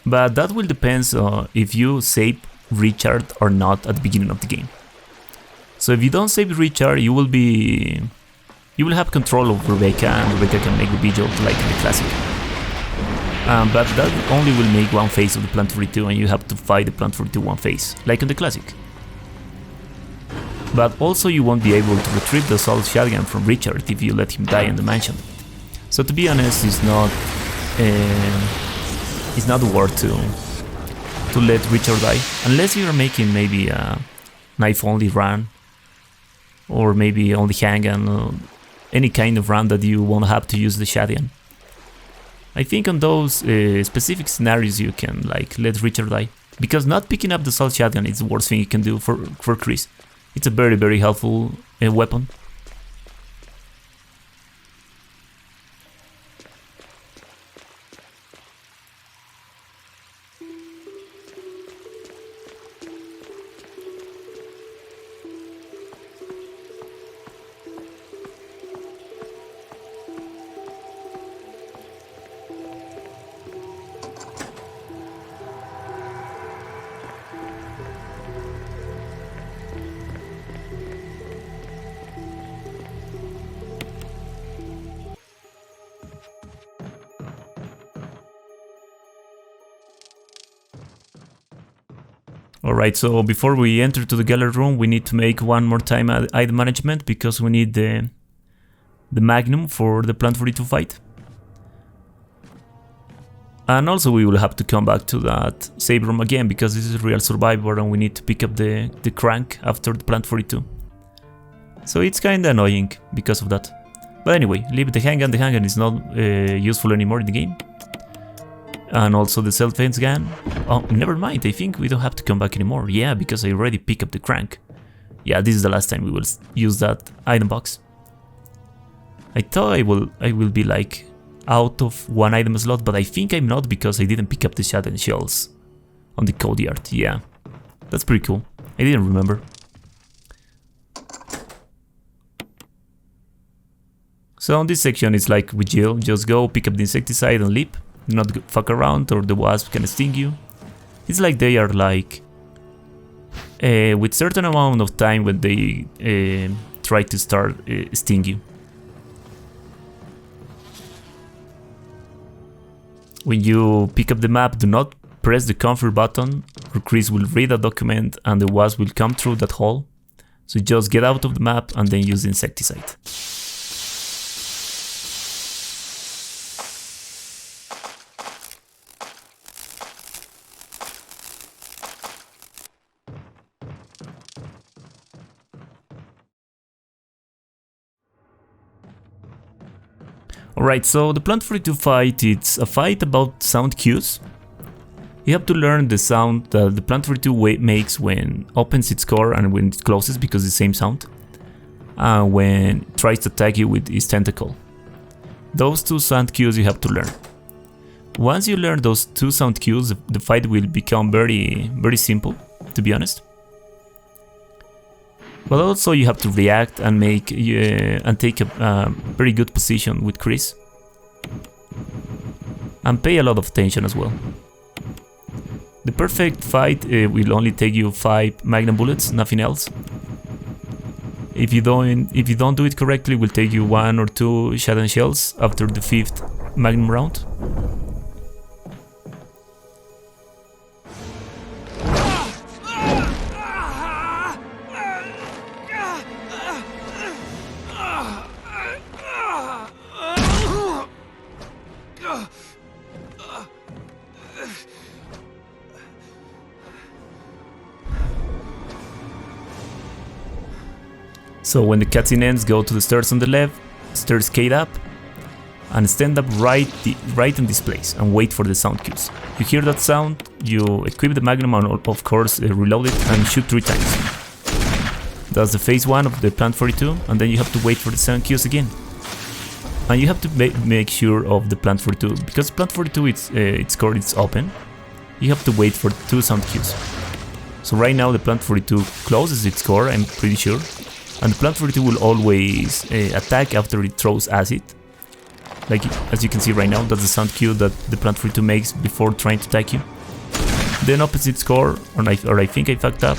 But that will depend if you save Richard or not at the beginning of the game. So if you don't save Richard, you will have control of Rebecca, and Rebecca can make the B-Jolt like in the classic. But that only will make one phase of the Plant 42, and you have to fight the Plant 42 one phase, like in the classic. But also you won't be able to retrieve the assault shotgun from Richard if you let him die in the mansion. So to be honest, it's not worth to let Richard die, unless you're making maybe a knife-only run, or maybe only handgun, any kind of run that you won't have to use the shotgun. I think on those specific scenarios you can like let Richard die, because not picking up the assault shotgun is the worst thing you can do for Chris. It's a very, very helpful weapon. Alright, so before we enter to the gallery room, we need to make one more time item management, because we need the Magnum for the Plant 42 fight. And also we will have to come back to that save room again, because this is Real Survivor and we need to pick up the crank after the Plant 42. So it's kinda annoying because of that. But anyway, leave the handgun is not useful anymore in the game. And also the self-defense gun. Oh, never mind, I think we don't have to come back anymore. Yeah, because I already picked up the crank. Yeah, this is the last time we will use that item box. I thought I will be like out of one item slot, but I think I'm not, because I didn't pick up the shotgun shells on the code yard. Yeah, that's pretty cool. I didn't remember. So on this section it's like with Jill, just go pick up the insecticide and leap. Do not fuck around or the wasp can sting you. It's like they are like with certain amount of time when they try to start sting you. When you pick up the map, do not press the confirm button, or Chris will read a document and the wasp will come through that hole. So just get out of the map and then use the insecticide. Alright, so the Plant 42 fight, it's a fight about sound cues. You have to learn the sound that the Plant 42 makes when opens its core and when it closes, because it's the same sound. When it tries to attack you with its tentacle. Those two sound cues you have to learn. Once you learn those two sound cues, the fight will become very simple, to be honest. But also you have to react and take a very good position with Chris. And pay a lot of attention as well. The perfect fight will only take you 5 magnum bullets, nothing else. If you don't do it correctly, it will take you 1 or 2 shotgun shells after the 5th magnum round. So when the cutscene ends, go to the stairs on the left, staircade up, and stand up right in this place and wait for the sound cues. You hear that sound, you equip the magnum and of course reload it and shoot 3 times. That's the phase 1 of the Plant 42, and then you have to wait for the sound cues again. And you have to make sure of the Plant 42, because Plant 42 its core is open, you have to wait for 2 sound cues. So right now the Plant 42 closes its core, I'm pretty sure. And the Plant 42 will always attack after it throws acid. Like, as you can see right now, that's the sound cue that the Plant 42 makes before trying to attack you. Then opens its core, or I think I fucked up.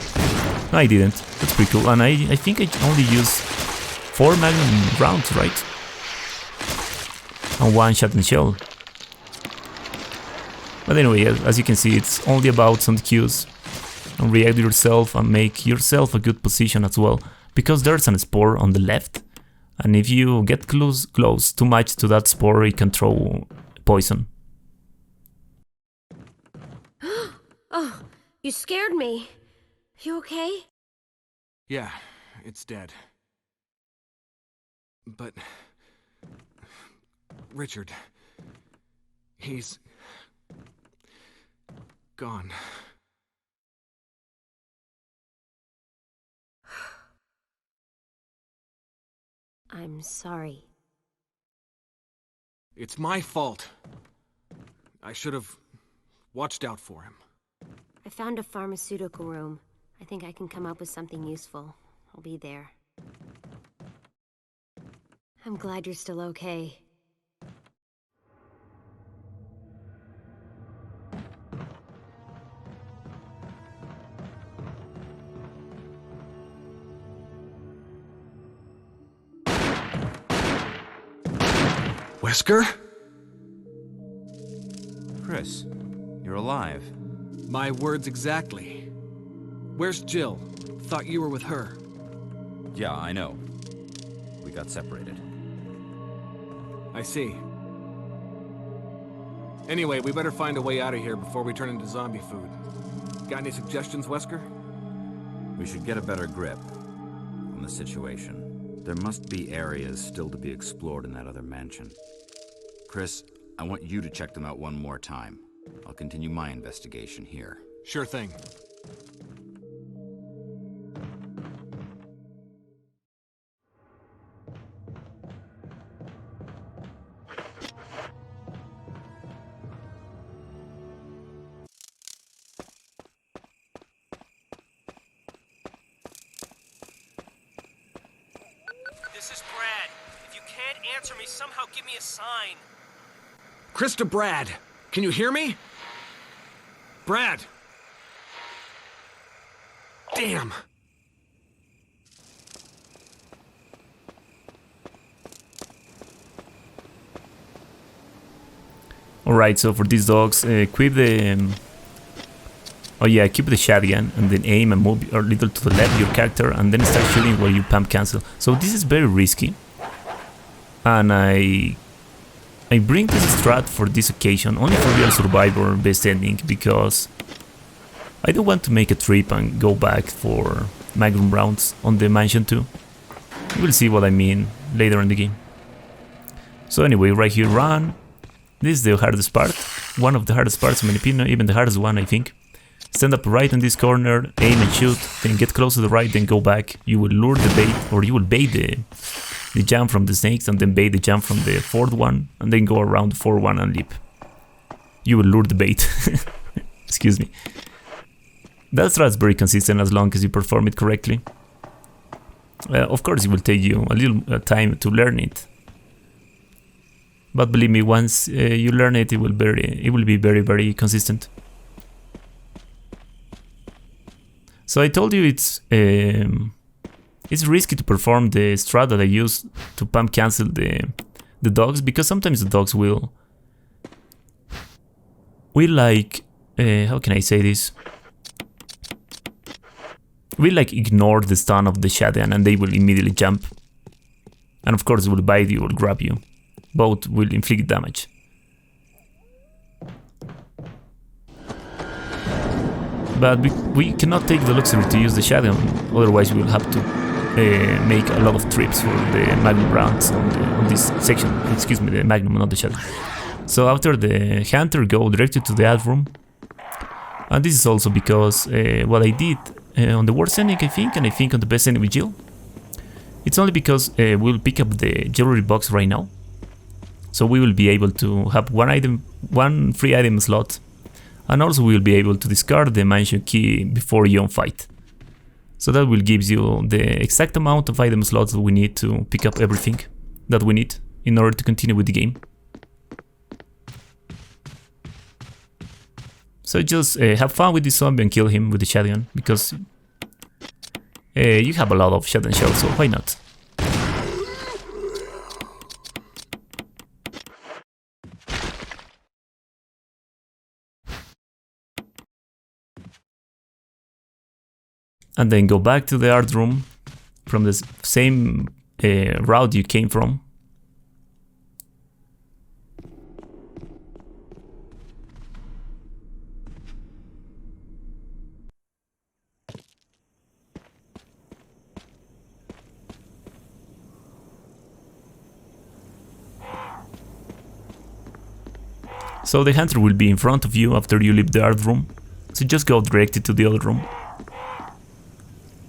No, I didn't. That's pretty cool. And I think I only used 4 magnum rounds, right? And 1 shotgun shell. But anyway, as you can see, it's only about sound cues. And react yourself and make yourself a good position as well. Because there's a spore on the left, and if you get close too much to that spore, it can throw poison. Oh, you scared me. You okay? Yeah, it's dead. But... Richard... he's... gone. I'm sorry. It's my fault. I should have watched out for him. I found a pharmaceutical room. I think I can come up with something useful. I'll be there. I'm glad you're still okay. Wesker? Chris, you're alive. My words exactly. Where's Jill? Thought you were with her. Yeah, I know. We got separated. I see. Anyway, we better find a way out of here before we turn into zombie food. Got any suggestions, Wesker? We should get a better grip on the situation. There must be areas still to be explored in that other mansion. Chris, I want you to check them out one more time. I'll continue my investigation here. Sure thing. This is Brad. If you can't answer me, somehow give me a sign. Chris to Brad. Can you hear me? Brad! Damn! Alright, so for these dogs, equip the... oh yeah, keep the shotgun and then aim and move a little to the left of your character and then start shooting while you pump cancel. So this is very risky. And I bring this strat for this occasion only for real survivor best ending, because I don't want to make a trip and go back for magnum rounds on the mansion too. You will see what I mean later in the game. So anyway, right here, run. This is the hardest part. One of the hardest parts, in my opinion, even the hardest one, I think. Stand up right in this corner, aim and shoot, then get close to the right, then go back. You will lure the bait, or you will bait the jump from the snakes, and then bait the jump from the fourth one, and then go around the fourth one and leap. You will lure the bait. Excuse me. That strat's very consistent as long as you perform it correctly. Of course, it will take you a little time to learn it. But believe me, once you learn it, it will be very, very consistent. So I told you it's risky to perform the strat that I use to pump cancel the dogs, because sometimes the dogs will like how can I say this? Will like ignore the stun of the shotgun and they will immediately jump. And of course it will bite you or grab you. Both will inflict damage. But we cannot take the luxury to use the shotgun, otherwise we will have to make a lot of trips for the magnum rounds on this section. Excuse me, the magnum, not the shotgun. So after the hunter, go directly to the ad room. And this is also because what I did on the worst ending, I think, and I think on the best ending with Jill, it's only because we'll pick up the jewelry box right now. So we will be able to have one free item slot, and also we will be able to discard the mansion key before Yawn fight. So that will give you the exact amount of item slots that we need to pick up everything that we need in order to continue with the game. So just have fun with this zombie and kill him with the shotgun, because you have a lot of shotgun shells, so why not? And then go back to the art room from the same route you came from. So the hunter will be in front of you after you leave the art room, so just go directly to the other room.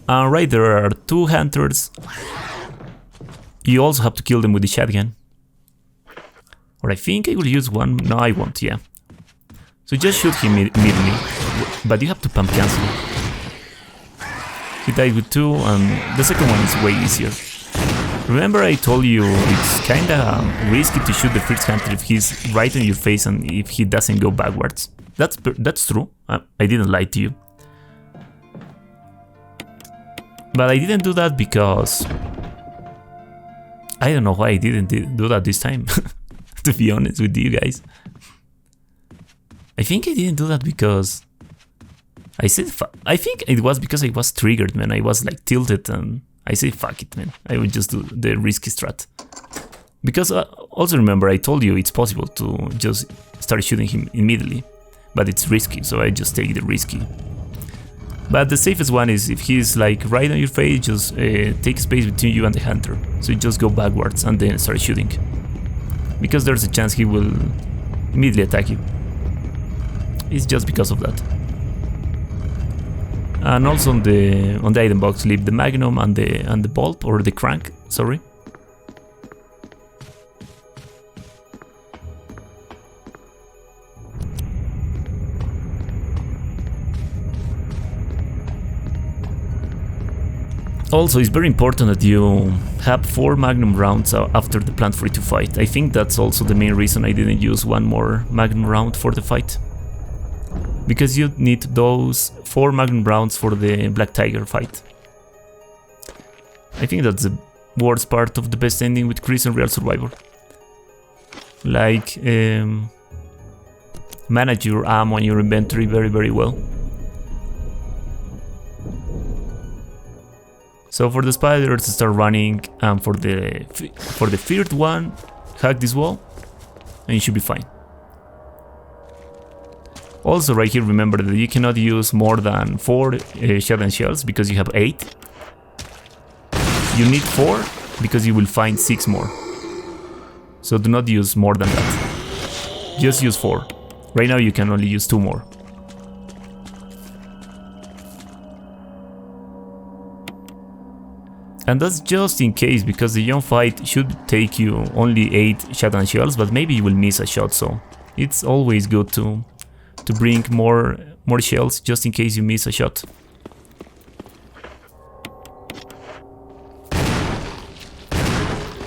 And right there are two hunters. You also have to kill them with the shotgun. Or I think I will use one. No, I won't, yeah. So just shoot him immediately, but you have to pump cancel. He died with two, and the second one is way easier. Remember I told you it's kinda risky to shoot the first hunter if he's right in your face and if he doesn't go backwards. That's true, I didn't lie to you. But I didn't do that because I don't know why I didn't do that this time, to be honest with you guys. I think I didn't do that because I think it was because I was triggered, man. I was like tilted and I say fuck it, man. I would just do the risky strat. Because also remember I told you it's possible to just start shooting him immediately, but it's risky, so I just take the risky. But the safest one is if he's like right on your face, just take space between you and the hunter. So you just go backwards and then start shooting. Because there's a chance he will immediately attack you. It's just because of that. And also on the item box, leave the magnum and the bolt, or the crank, sorry. Also, it's very important that you have 4 magnum rounds after the plant for it to fight. I think that's also the main reason I didn't use one more magnum round for the fight. Because you need those 4 magnum rounds for the Black Tiger fight. I think that's the worst part of the best ending with Chris and Real Survivor. Like, manage your ammo and your inventory very, very well. So for the spiders, start running, and for the third one, hack this wall, and you should be fine. Also right here, remember that you cannot use more than 4 shotgun shells because you have 8. You need 4 because you will find 6 more. So do not use more than that. Just use 4. Right now you can only use 2 more. And that's just in case, because the Yawn fight should take you only 8 shotgun shells, but maybe you will miss a shot, so it's always good to bring more shells just in case you miss a shot.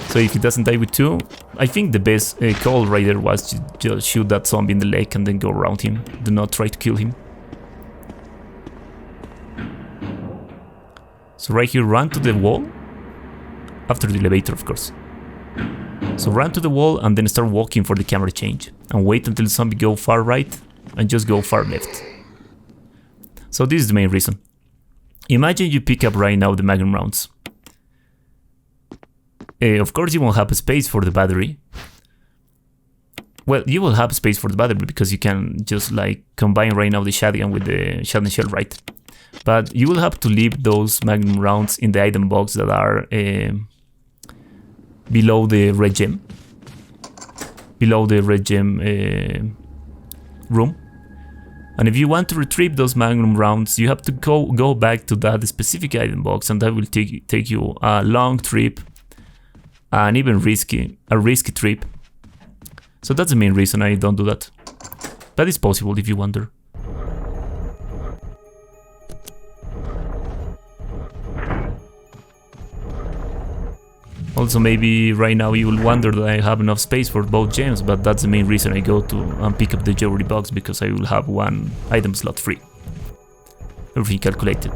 So if he doesn't die with 2, I think the best call right there was to just shoot that zombie in the leg and then go around him. Do not try to kill him. So right here, run to the wall. After the elevator, of course. So run to the wall and then start walking for the camera change. And wait until the zombie go far right and just go far left. So this is the main reason. Imagine you pick up right now the magnum rounds. Of course you won't have space for the battery. Well, you will have space for the battery because you can just like combine right now the shotgun with the shotgun shell, right? But you will have to leave those magnum rounds in the item box that are below the red gem. Below the red gem room. And if you want to retrieve those magnum rounds, you have to go back to that specific item box, and that will take you a long trip, and even a risky trip. So that's the main reason I don't do that. But it's possible if you wonder. Also, maybe right now you will wonder that I have enough space for both gems, but that's the main reason I go to and pick up the jewelry box, because I will have 1 item slot free. Everything calculated.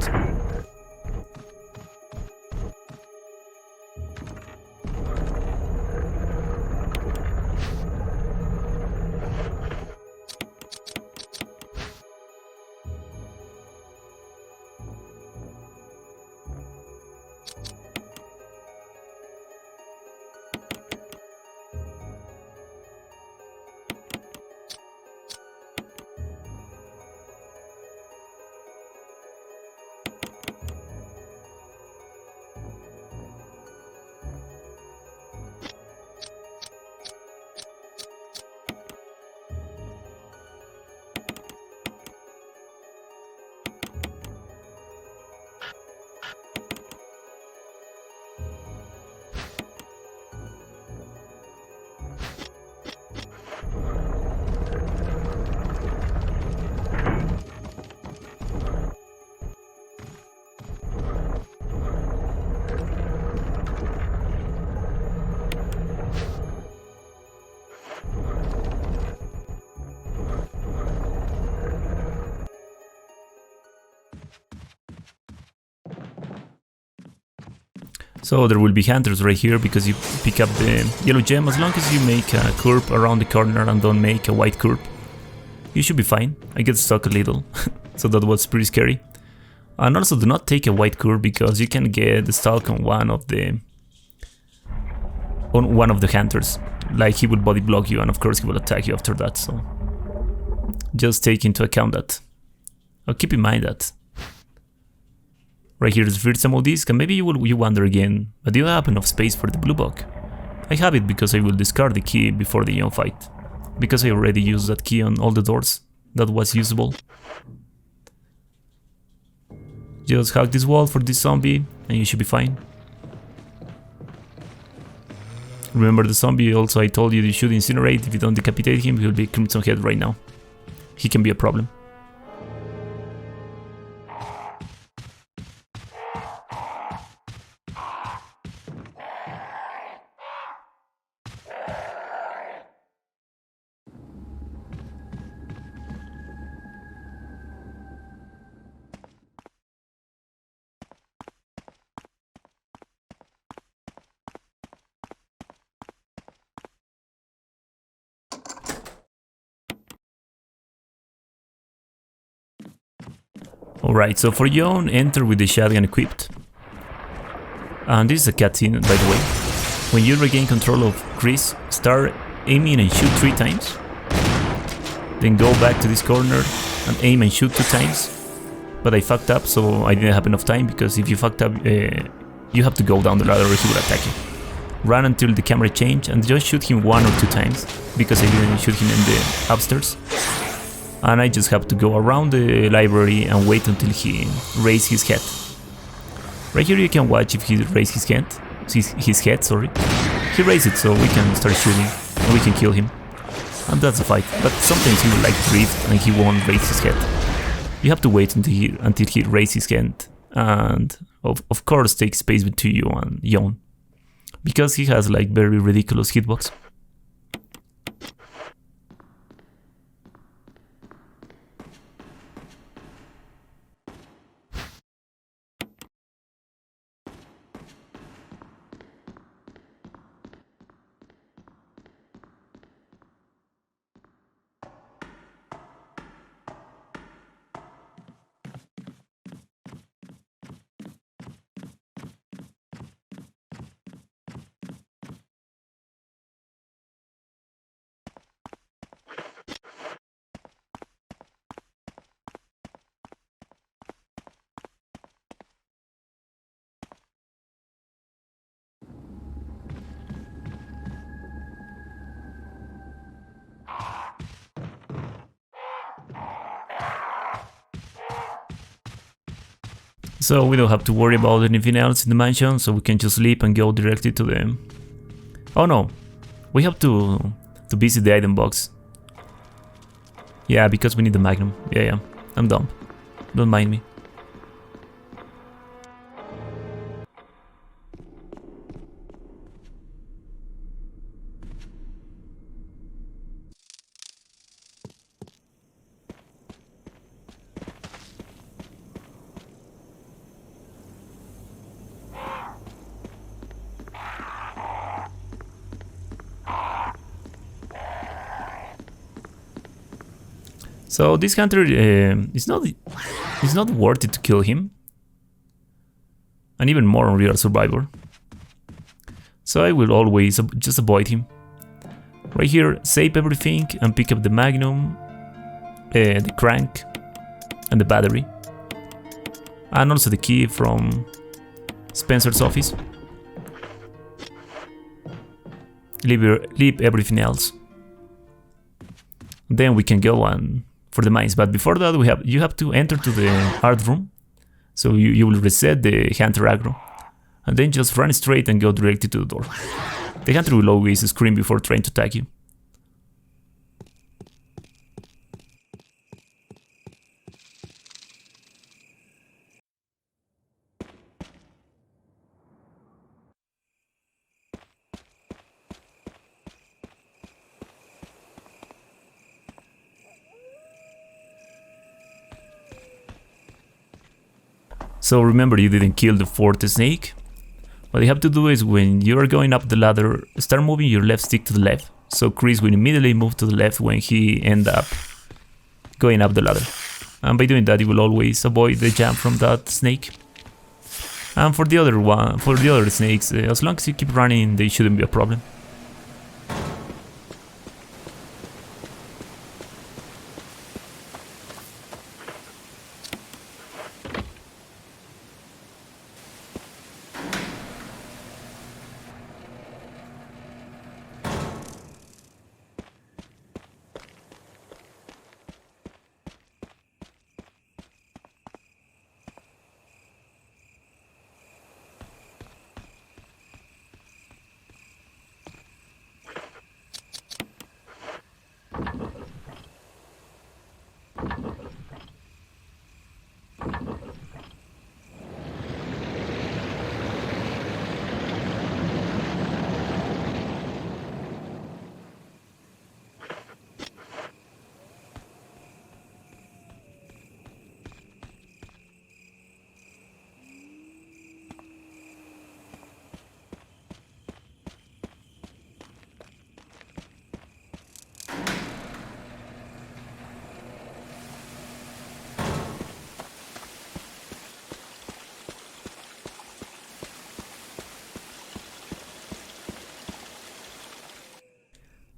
So there will be hunters right here because you pick up the yellow gem. As long as you make a curve around the corner and don't make a white curve, you should be fine. I get stuck a little, so that was pretty scary. And also do not take a white curve because you can get stuck on one of the hunters. Like he will body block you and of course he will attack you after that, so just take into account that. Or keep in mind that. Right here is the first ammo disc, and maybe you wonder again, but do you have enough space for the blue book? I have it because I will discard the key before the Yawn fight, because I already used that key on all the doors that was usable. Just hack this wall for this zombie and you should be fine. Remember the zombie also, I told you should incinerate. If you don't decapitate him, he'll be Crimson Head right now. He can be a problem. Alright, so for Yawn, enter with the shotgun equipped. And this is a cutscene, by the way. When you regain control of Chris, start aiming and shoot 3 times. Then go back to this corner and aim and shoot 2 times. But I fucked up, so I didn't have enough time, because if you fucked up, you have to go down the ladder or he will attack you. run until the camera change and just shoot him 1 or 2 times, because I didn't shoot him in the upstairs. And I just have to go around the library and wait until he raises his head. Right here you can watch if he raises his head, sorry. He raised it, so we can start shooting and we can kill him. And that's the fight, but sometimes he will like drift and he won't raise his head. You have to wait until he raises his hand, and of course take space between you and Yawn, because he has like very ridiculous hitbox. So we don't have to worry about anything else in the mansion, so we can just sleep and go directly to the... Oh no, we have to visit the item box. Yeah, because we need the magnum. Yeah, I'm dumb. Don't mind me. So this hunter is not worth it to kill him, and even more on Real Survivor. So I will always just avoid him. Right here, save everything and pick up the magnum, the crank, and the battery, and also the key from Spencer's office. Leave everything else. Then we can go on for the mines, but before that you have to enter to the art room, so you will reset the hunter aggro, and then just run straight and go directly to the door. The hunter will always scream before trying to attack you. So remember, you didn't kill the fourth snake. What you have to do is, when you are going up the ladder, start moving your left stick to the left. So Chris will immediately move to the left when he ends up going up the ladder. And by doing that, you will always avoid the jump from that snake. And for the other snakes, as long as you keep running, they shouldn't be a problem.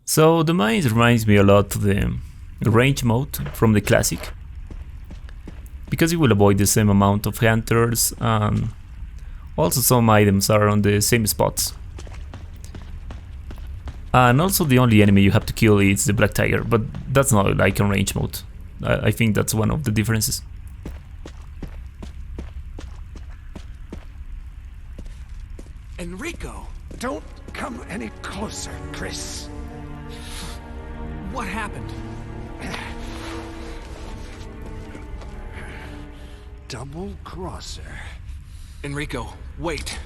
So the mines reminds me a lot of the range mode from the classic, because you will avoid the same amount of hunters, and also some items are on the same spots. And also the only enemy you have to kill is the Black Tiger, but that's not like in range mode. I think that's one of the differences. Enrico! Don't come any closer, Chris. What happened? Double crosser. Enrico, wait.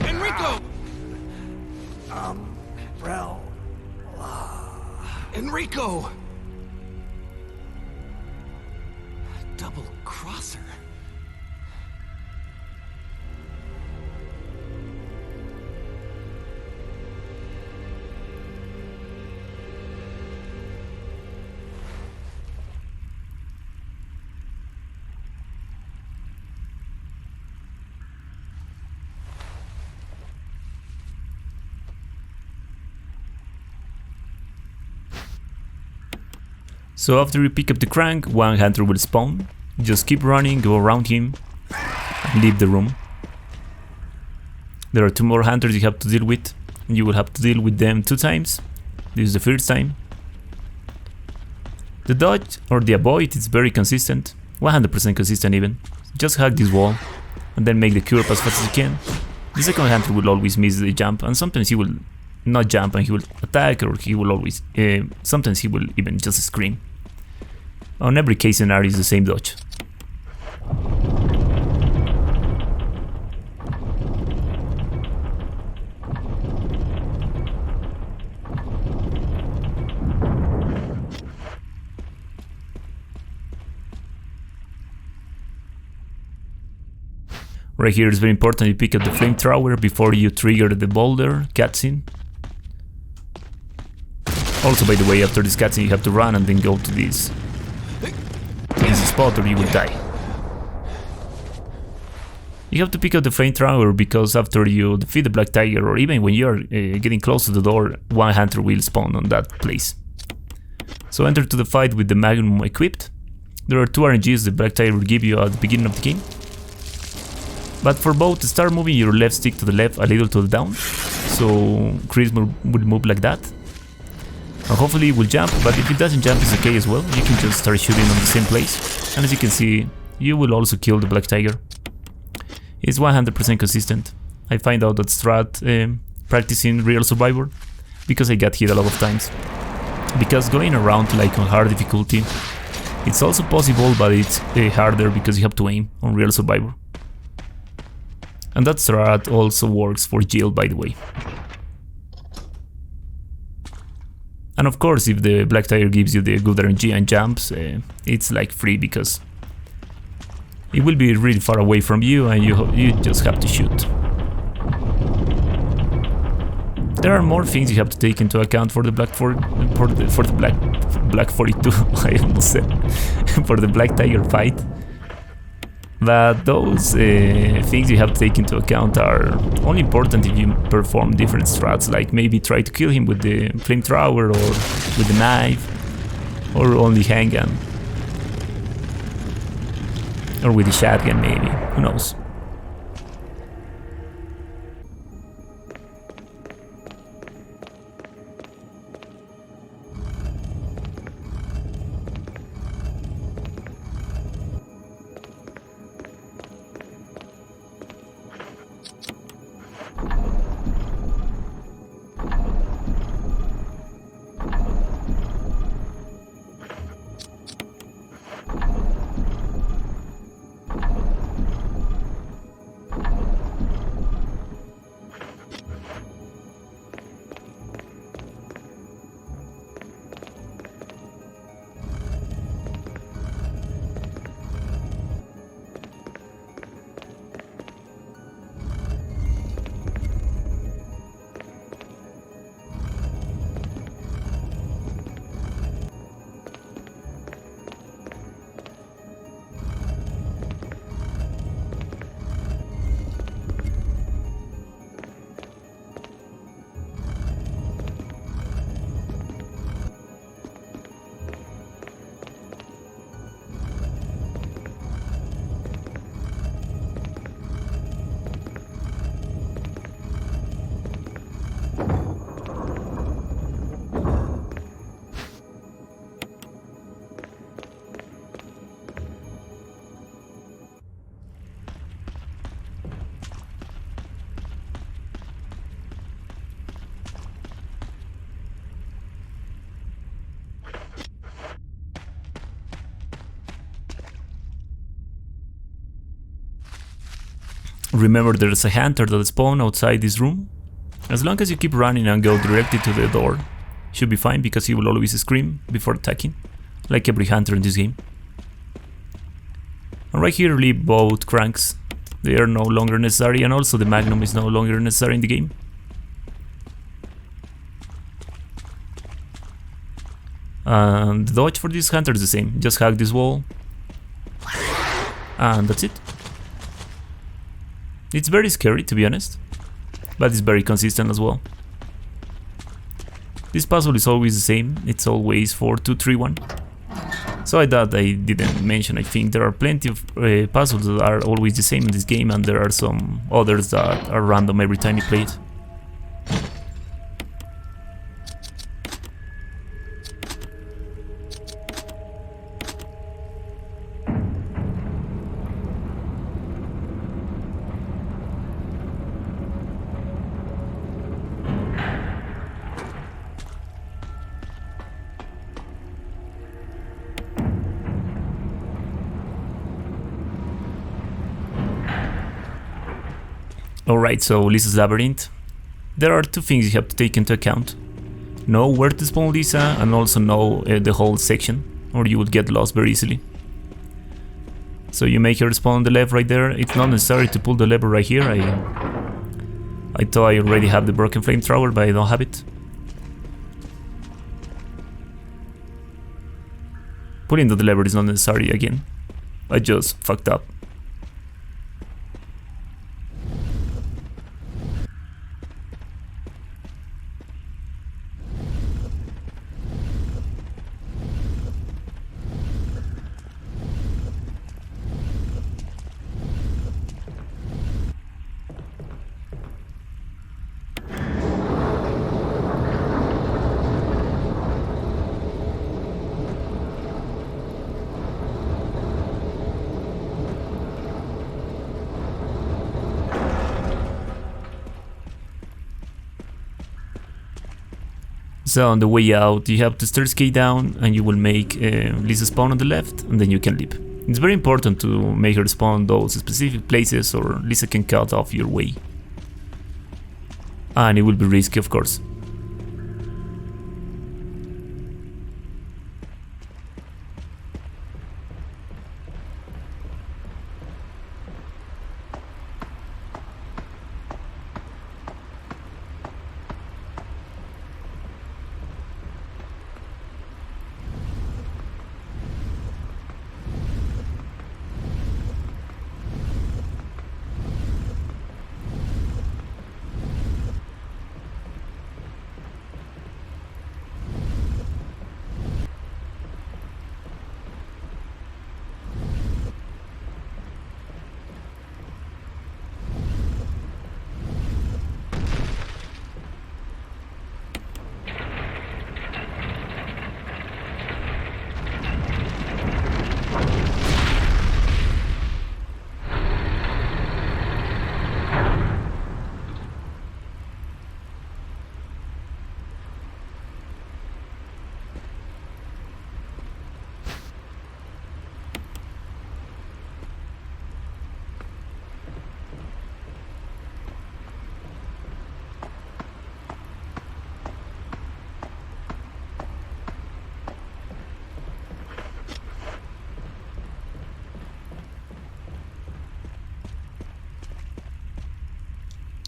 Enrico! Umbrella. Enrico! Double crosser. So after you pick up the crank, one hunter will spawn. Just keep running, go around him, and leave the room. There are 2 more hunters you have to deal with. You will have to deal with them 2 times. This is the first time. The dodge or the avoid is very consistent, 100% consistent even. Just hug this wall and then make the curve as fast as you can. The second hunter will always miss the jump, and sometimes he will not jump and he will attack, or he will always, sometimes he will even just scream. On every case scenario is the same dodge. Right here is very important, you pick up the flamethrower before you trigger the boulder cutscene. Also, by the way, after this cutscene you have to run and then go to this spot or you will die. You have to pick up the flamethrower because after you defeat the Black Tiger, or even when you are getting close to the door, one hunter will spawn on that place. So enter to the fight with the Magnum equipped. There are 2 RNGs the Black Tiger will give you at the beginning of the game. But for both, start moving your left stick to the left, a little to the down. So Chris will move like that. And hopefully it will jump, but if it doesn't jump it's okay as well. You can just start shooting on the same place. And as you can see, you will also kill the Black Tiger. It's 100% consistent. I find out that strat practicing Real Survivor because I got hit a lot of times. Because going around like on hard difficulty, it's also possible, but it's harder because you have to aim on Real Survivor. And that strat also works for Jill, by the way. And of course, if the Black Tiger gives you the good RNG and jumps, it's like free because it will be really far away from you and you just have to shoot. There are more things you have to take into account for the Black 42. I almost said for the Black Tiger fight. But those things you have to take into account are only important if you perform different strats, like maybe try to kill him with the flamethrower or with the knife, or only handgun, or with the shotgun maybe, who knows. Remember, there's a hunter that spawned outside this room. As long as you keep running and go directly to the door, should be fine because he will always scream before attacking, like every hunter in this game. And right here leave both cranks. They are no longer necessary, and also the magnum is no longer necessary in the game. And the dodge for this hunter is the same, just hug this wall. And that's it. It's very scary, to be honest, but it's very consistent as well. This puzzle is always the same, it's always 4, 2, 3, 1. So I thought I didn't mention, I think there are plenty of puzzles that are always the same in this game, and there are some others that are random every time you play it. Alright, so Lisa's Labyrinth. There are two things you have to take into account. Know where to spawn Lisa, and also know the whole section, or you would get lost very easily. So you make her spawn on the left right there. It's not necessary to pull the lever right here. I thought I already have the broken flamethrower, but I don't have it. Pulling the lever is not necessary again. I just fucked up. So on the way out, you have to staircase down, and you will make Lisa spawn on the left, and then you can leave. It's very important to make her spawn those specific places, or Lisa can cut off your way. And it will be risky, of course.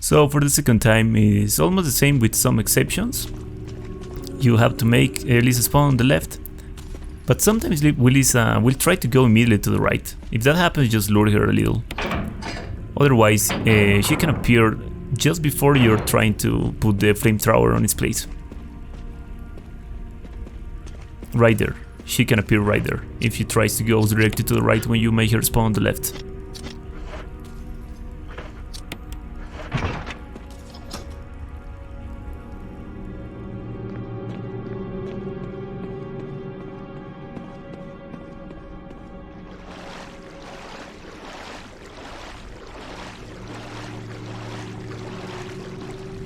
So for the second time it's almost the same with some exceptions. You have to make Lisa spawn on the left, but sometimes Lisa will try to go immediately to the right. If that happens, just lure her a little. Otherwise, she can appear just before you're trying to put the flamethrower on its place. Right there. She can appear right there if she tries to go directly to the right when you make her spawn on the left.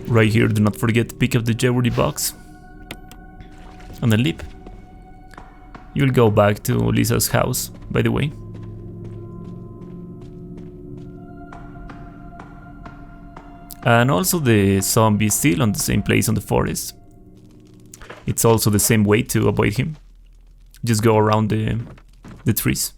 Right here, do not forget to pick up the Jeopardy box and then leap. You'll go back to Lisa's house, by the way. And also the zombie is still on the same place on the forest. It's also the same way to avoid him. Just go around the trees.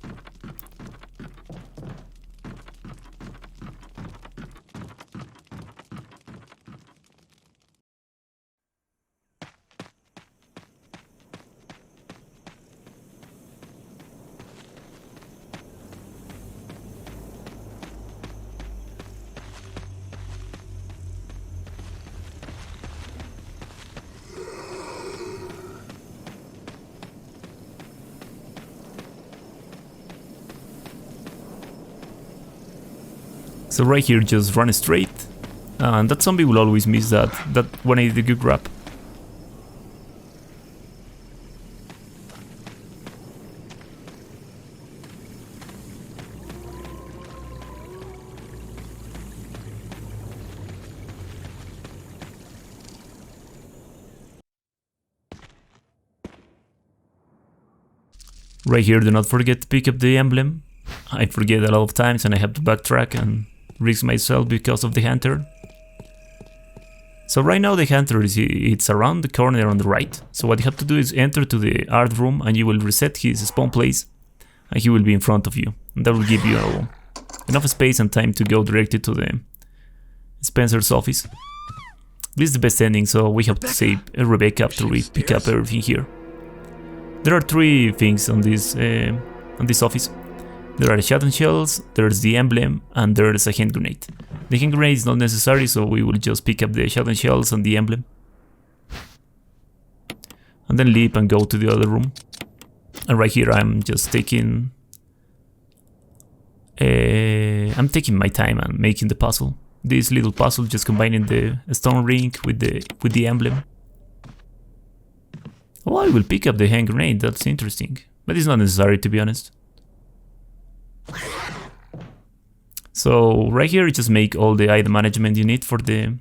So right here, just run straight, and that zombie will always miss that 180-degree grab. Right here, do not forget to pick up the emblem. I forget a lot of times and I have to backtrack and risk myself because of the hunter. So right now the hunter it's around the corner on the right. So what you have to do is enter to the art room and you will reset his spawn place and he will be in front of you. And that will give you enough space and time to go directly to the Spencer's office. This is the best ending, so we have to save Rebecca after we pick up everything here. There are 3 things on this office. There are the shotgun shells, there's the emblem, and there's a hand grenade. The hand grenade is not necessary, so we will just pick up the shotgun shells and the emblem. And then leave and go to the other room. And right here I'm just taking... I'm taking my time and making the puzzle. This little puzzle, just combining the stone ring with the emblem. Oh, I will pick up the hand grenade, that's interesting. But it's not necessary, to be honest. So right here you just make all the item management you need for the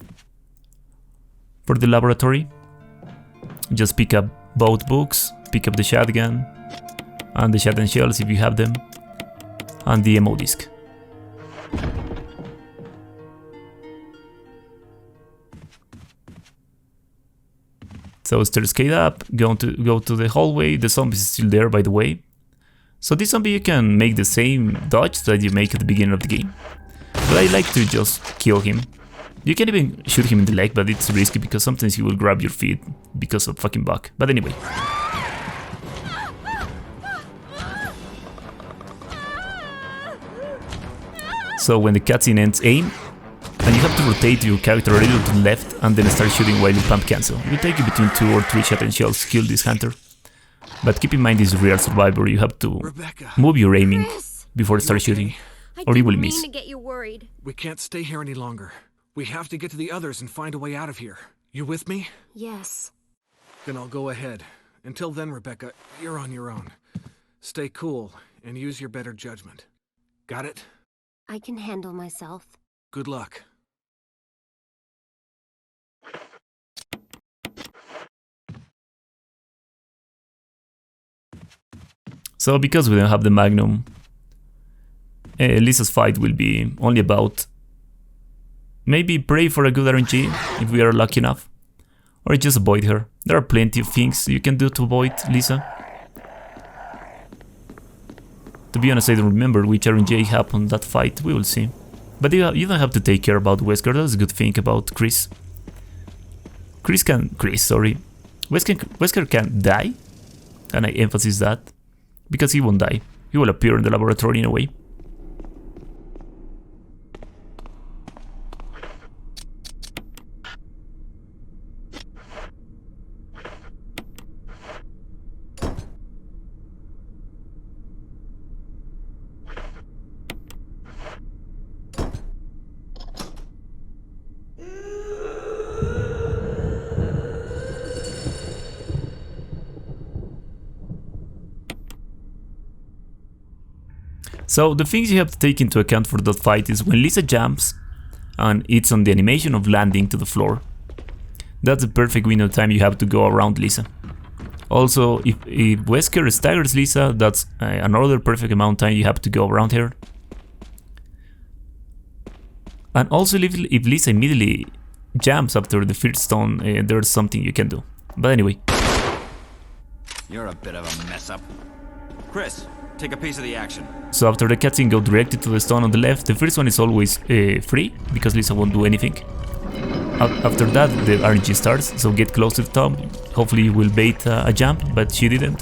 laboratory. Just pick up both books, pick up the shotgun and the shotgun shells if you have them, and the ammo disc. So staircase up, go to the hallway. The zombie is still there, by the way. So this zombie you can make the same dodge that you make at the beginning of the game. But I like to just kill him. You can even shoot him in the leg, but it's risky because sometimes he will grab your feet because of fucking bug. But anyway. So when the cutscene ends, aim. And you have to rotate your character a little to the left and then start shooting while you pump cancel. It will take you between 2 or 3 shotgun shells to kill this hunter. But keep in mind this is real Survivor, you have to move your aiming before you start shooting, or you will miss. To get you worried. We can't stay here any longer. We have to get to the others and find a way out of here. You with me? Yes. Then I'll go ahead. Until then, Rebecca, you're on your own. Stay cool and use your better judgment. Got it? I can handle myself. Good luck. So because we don't have the Magnum, Lisa's fight will be only about maybe pray for a good RNG if we are lucky enough, or just avoid her. There are plenty of things you can do to avoid Lisa. To be honest, I don't remember which RNG happened that fight, we will see. But you don't have to take care about Wesker, that's a good thing about Chris. Wesker can die, and I emphasize that. Because he won't die. He will appear in the laboratory in a way. So the things you have to take into account for that fight is when Lisa jumps and it's on the animation of landing to the floor. That's the perfect window of time you have to go around Lisa. Also, if Wesker staggers Lisa, that's another perfect amount of time you have to go around her. And also if Lisa immediately jumps after the first stone, there's something you can do. But anyway. You're a bit of a mess up. Chris, take a piece of the action. So after the cutscene go directly to the stone on the left, the first one is always free, because Lisa won't do anything. After that the RNG starts, so get close to the top. Hopefully you will bait a jump, but she didn't.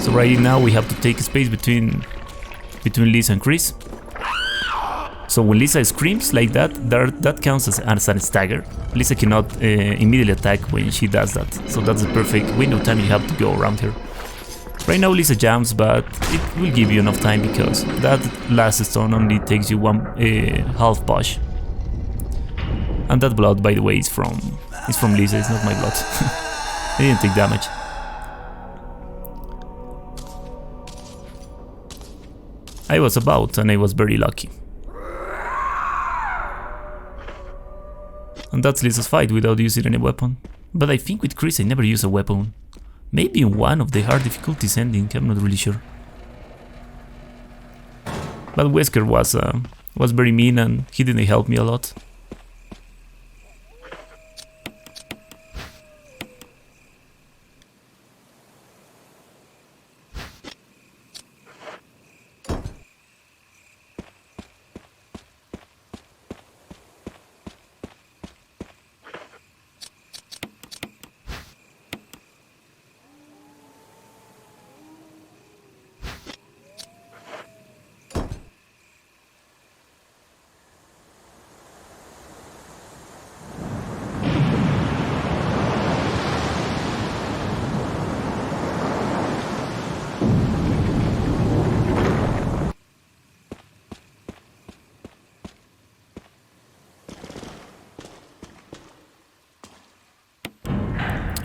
So right now we have to take space between Lisa and Chris. So when Lisa screams like that, that counts as an stagger. Lisa cannot immediately attack when she does that, so that's the perfect window time you have to go around her. Right now Lisa jumps, but it will give you enough time because that last stone only takes you one half push. And that blood, by the way, is from Lisa, it's not my blood. I didn't take damage. I was about, and I was very lucky. And that's Lisa's fight without using any weapon. But I think with Chris I never use a weapon. Maybe in one of the hard difficulties ending, I'm not really sure. But Wesker was very mean and he didn't help me a lot.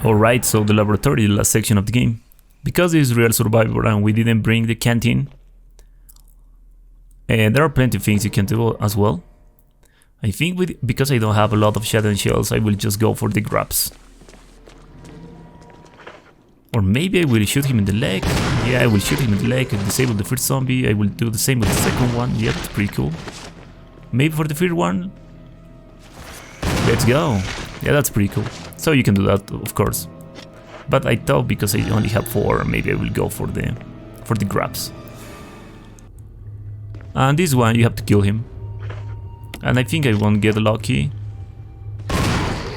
Alright, so the laboratory, the last section of the game. Because it's real survivor and we didn't bring the canteen, there are plenty of things you can do as well. I think because I don't have a lot of shadow and shells, I will just go for the grabs. Or maybe I will shoot him in the leg. Yeah, I will shoot him in the leg and disable the first zombie. I will do the same with the second one. Yeah, that's pretty cool. Maybe for the third one. Let's go. Yeah, that's pretty cool. So you can do that, of course. But I thought because I only have 4, maybe I will go for the grabs. And this one you have to kill him. And I think I won't get lucky.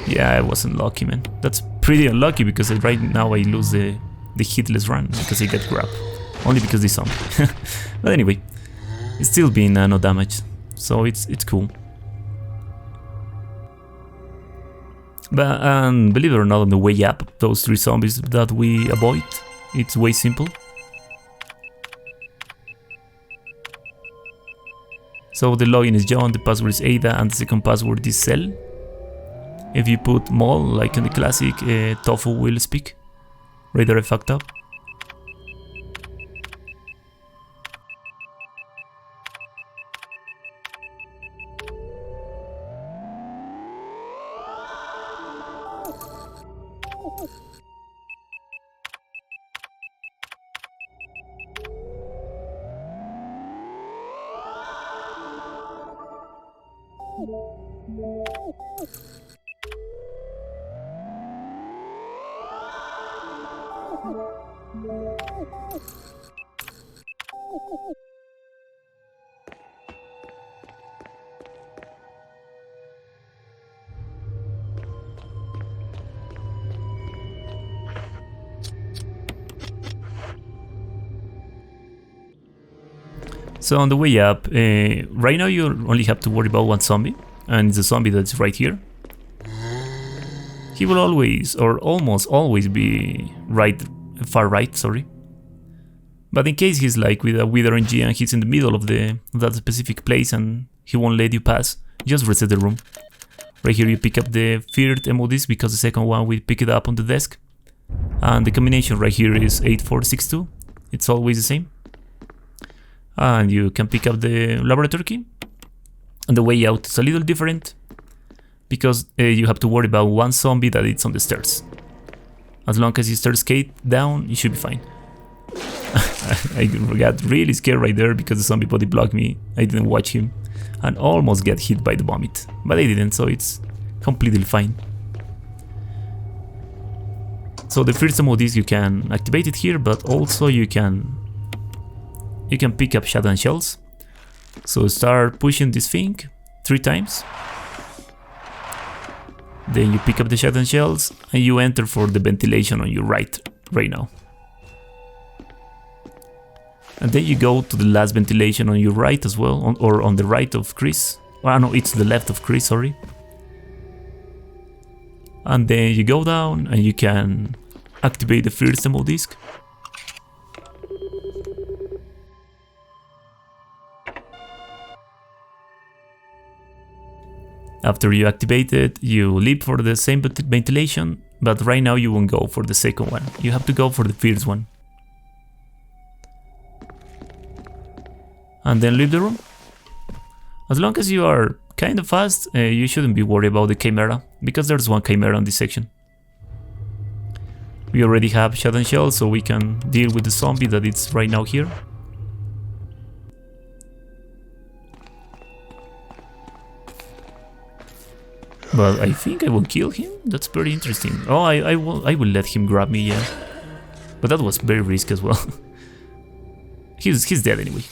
Yeah, I wasn't lucky, man. That's pretty unlucky because right now I lose the hitless run because I get grabbed. Only because this zombie. But anyway, it's still been no damage, so it's cool. But believe it or not, on the way up, those 3 zombies that we avoid, it's way simple. So the login is Yawn, the password is Ada, and the second password is Cell. If you put Mol, like in the classic, Tofu will speak. Right there I fucked up. So on the way up, right now you only have to worry about one zombie, and it's a zombie that's right here. He will always, or almost always, be far right, sorry. But in case he's like with RNG and he's in the middle of that specific place and he won't let you pass, just reset the room. Right here you pick up the third MODs because the second one we pick it up on the desk. And the combination right here is 8462, it's always the same. And you can pick up the laboratory key. And the way out is a little different because you have to worry about one zombie that is on the stairs. As long as you start skate down, you should be fine. I got really scared right there because the zombie body blocked me. I didn't watch him. and almost get hit by the vomit, but I didn't, so it's completely fine. So the first ammo disc, you can activate it here, but also you can pick up shotgun shells. So start pushing this thing 3 times. Then you pick up the shotgun shells and you enter for the ventilation on your right now. And then you go to the last ventilation on your right as well, or on the right of Chris. Oh no, it's the left of Chris, sorry. And then you go down and you can activate the first ammo disc. After you activate it, you leap for the same ventilation, but right now you won't go for the second one. You have to go for the first one. And then leave the room. As long as you are kind of fast, you shouldn't be worried about the Chimera, because there's one Chimera on this section. We already have shotgun shells, so we can deal with the zombie that is right now here. But I think I will kill him. That's pretty interesting. Oh, I will let him grab me, yeah. But that was very risky as well. He's dead anyway.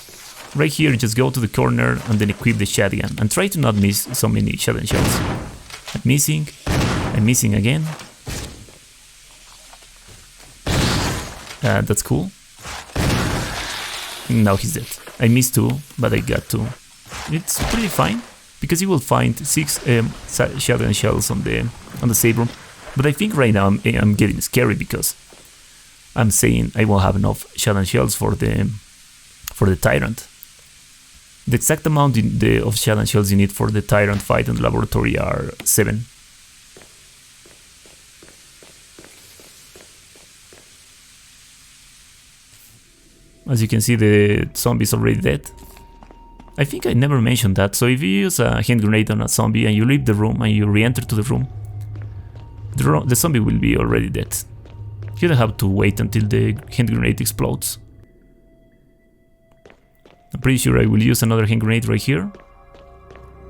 Right here, just go to the corner and then equip the shotgun. And try to not miss so many shotgun shells. I'm missing again. That's cool. Now he's dead. I missed 2, but I got 2. It's pretty fine, because you will find 6 shotgun shells on the save room. But I think right now I'm getting scary, because I'm saying I won't have enough shotgun shells for the Tyrant. The exact amount of shotgun shells you need for the Tyrant Fight in the laboratory are 7. As you can see, the zombie is already dead. I think I never mentioned that, so if you use a hand grenade on a zombie and you leave the room and you re-enter to the room, the zombie will be already dead. You don't have to wait until the hand grenade explodes. I'm pretty sure I will use another hand grenade right here,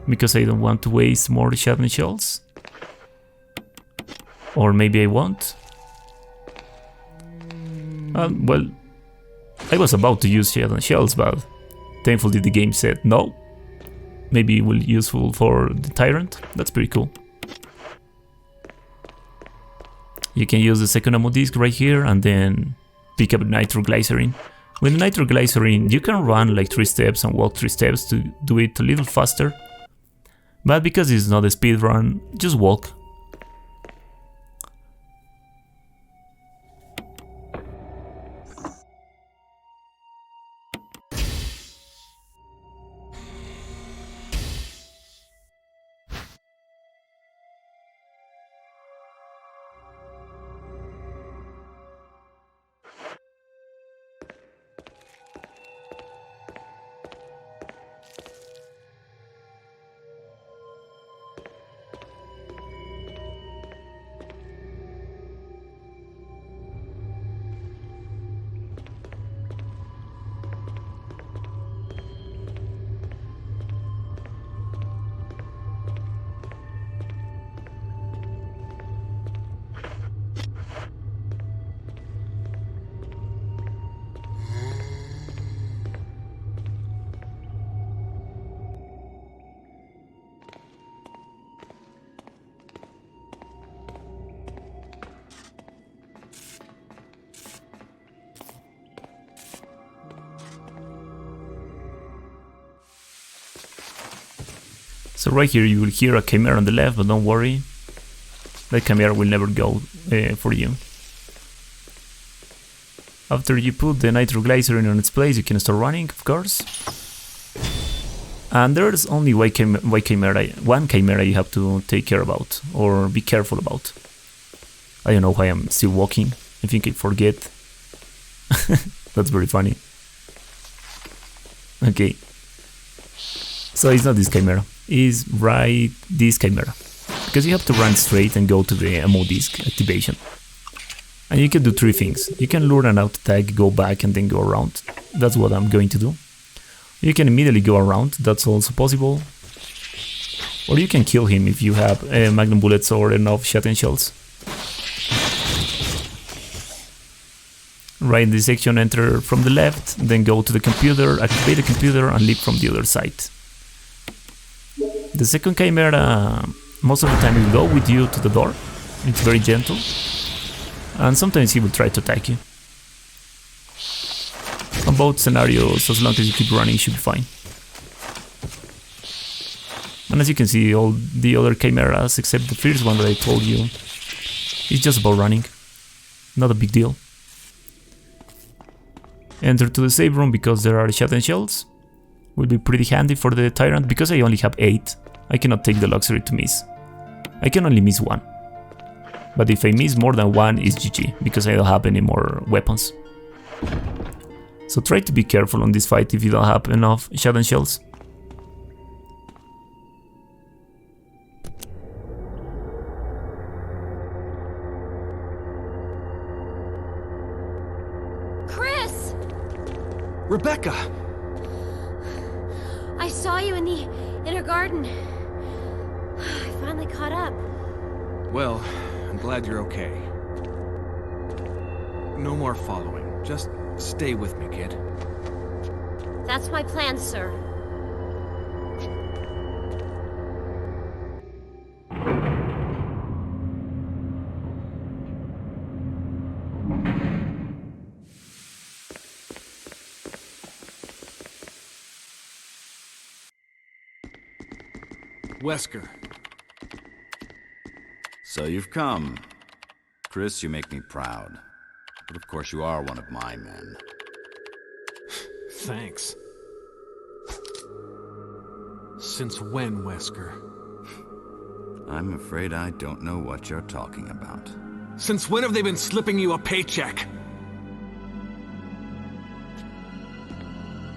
because I don't want to waste more shotgun shells. Or maybe I won't. Well, I was about to use shotgun shells, but thankfully the game said no. Maybe it will be useful for the Tyrant. That's pretty cool. You can use the second ammo disc right here and then pick up nitroglycerin. With nitroglycerin you can run like 3 steps and walk 3 steps to do it a little faster. But because it's not a speed run, just walk. So right here you will hear a Chimera on the left, but don't worry, that Chimera will never go for you. After you put the nitroglycerin on its place, you can start running, of course. And there's only one Chimera you have to take care about, or be careful about. I don't know why I'm still walking, I think I forget. That's very funny. Okay. So it's not this Chimera, it's right this Chimera. Because you have to run straight and go to the ammo disc activation. And you can do 3 things. You can lure an out attack, go back and then go around. That's what I'm going to do. You can immediately go around, that's also possible. Or you can kill him if you have magnum bullets or enough shotgun shells. Right in this section, enter from the left, then go to the computer, activate the computer and leap from the other side. The second Chimera most of the time will go with you to the door. It's very gentle. And sometimes he will try to attack you. On both scenarios, as long as you keep running, you should be fine. And as you can see, all the other Chimeras, except the first one that I told you, it's just about running. Not a big deal. Enter to the save room because there are shotgun shells. Will be pretty handy for the Tyrant because I only have 8. I cannot take the luxury to miss. I can only miss 1. But if I miss more than 1, it's GG because I don't have any more weapons. So try to be careful on this fight if you don't have enough shotgun shells. Chris! Rebecca! I saw you in the inner garden. I finally caught up. Well, I'm glad you're okay. No more following. Just stay with me, kid. That's my plan, sir. Wesker. So you've come. Chris, you make me proud. But of course you are one of my men. Thanks. Since when, Wesker? I'm afraid I don't know what you're talking about. Since when have they been slipping you a paycheck?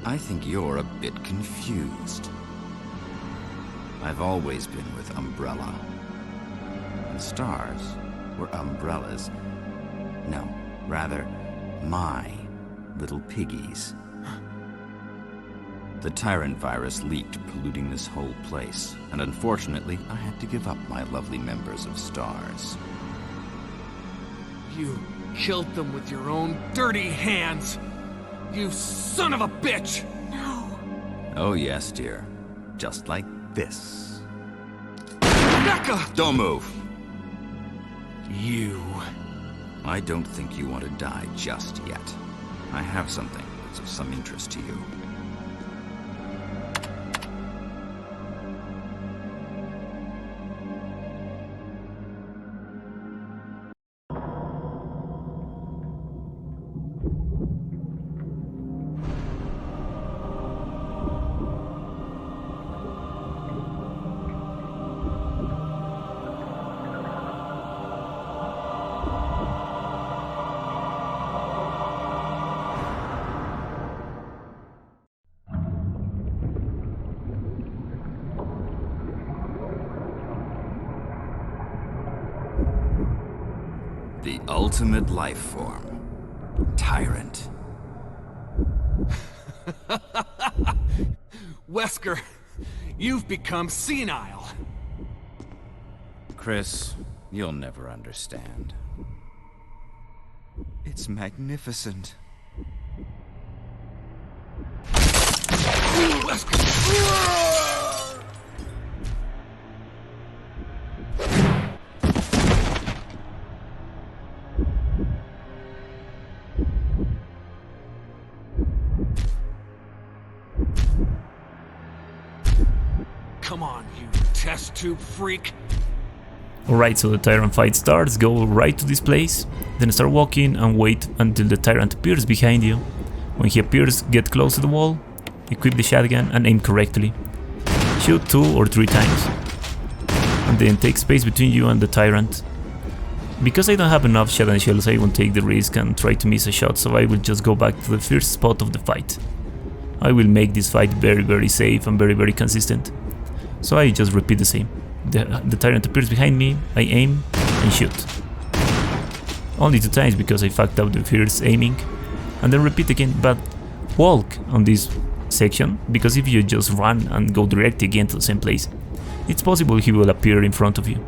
I think you're a bit confused. I've always been with Umbrella. And stars were umbrellas. No, rather, my little piggies. The Tyrant virus leaked, polluting this whole place. And unfortunately, I had to give up my lovely members of Stars. You killed them with your own dirty hands! You son of a bitch! No. Oh yes, dear. Just like this. Rebecca! Don't move! You... I don't think you want to die just yet. I have something that's of some interest to you. The ultimate life form. Tyrant. Wesker, you've become senile. Chris, you'll never understand. It's magnificent. Come on, you test tube freak. Alright, so the Tyrant fight starts, go right to this place, then start walking and wait until the Tyrant appears behind you. When he appears, get close to the wall, equip the shotgun and aim correctly. Shoot 2 or 3 times. And then take space between you and the Tyrant. Because I don't have enough shotgun shells, I won't take the risk and try to miss a shot, so I will just go back to the first spot of the fight. I will make this fight very safe and very consistent. So I just repeat the same. The Tyrant appears behind me, I aim and shoot. Only 2 times because I fucked up the first aiming. And then repeat again, but walk on this section, because if you just run and go direct again to the same place, it's possible he will appear in front of you.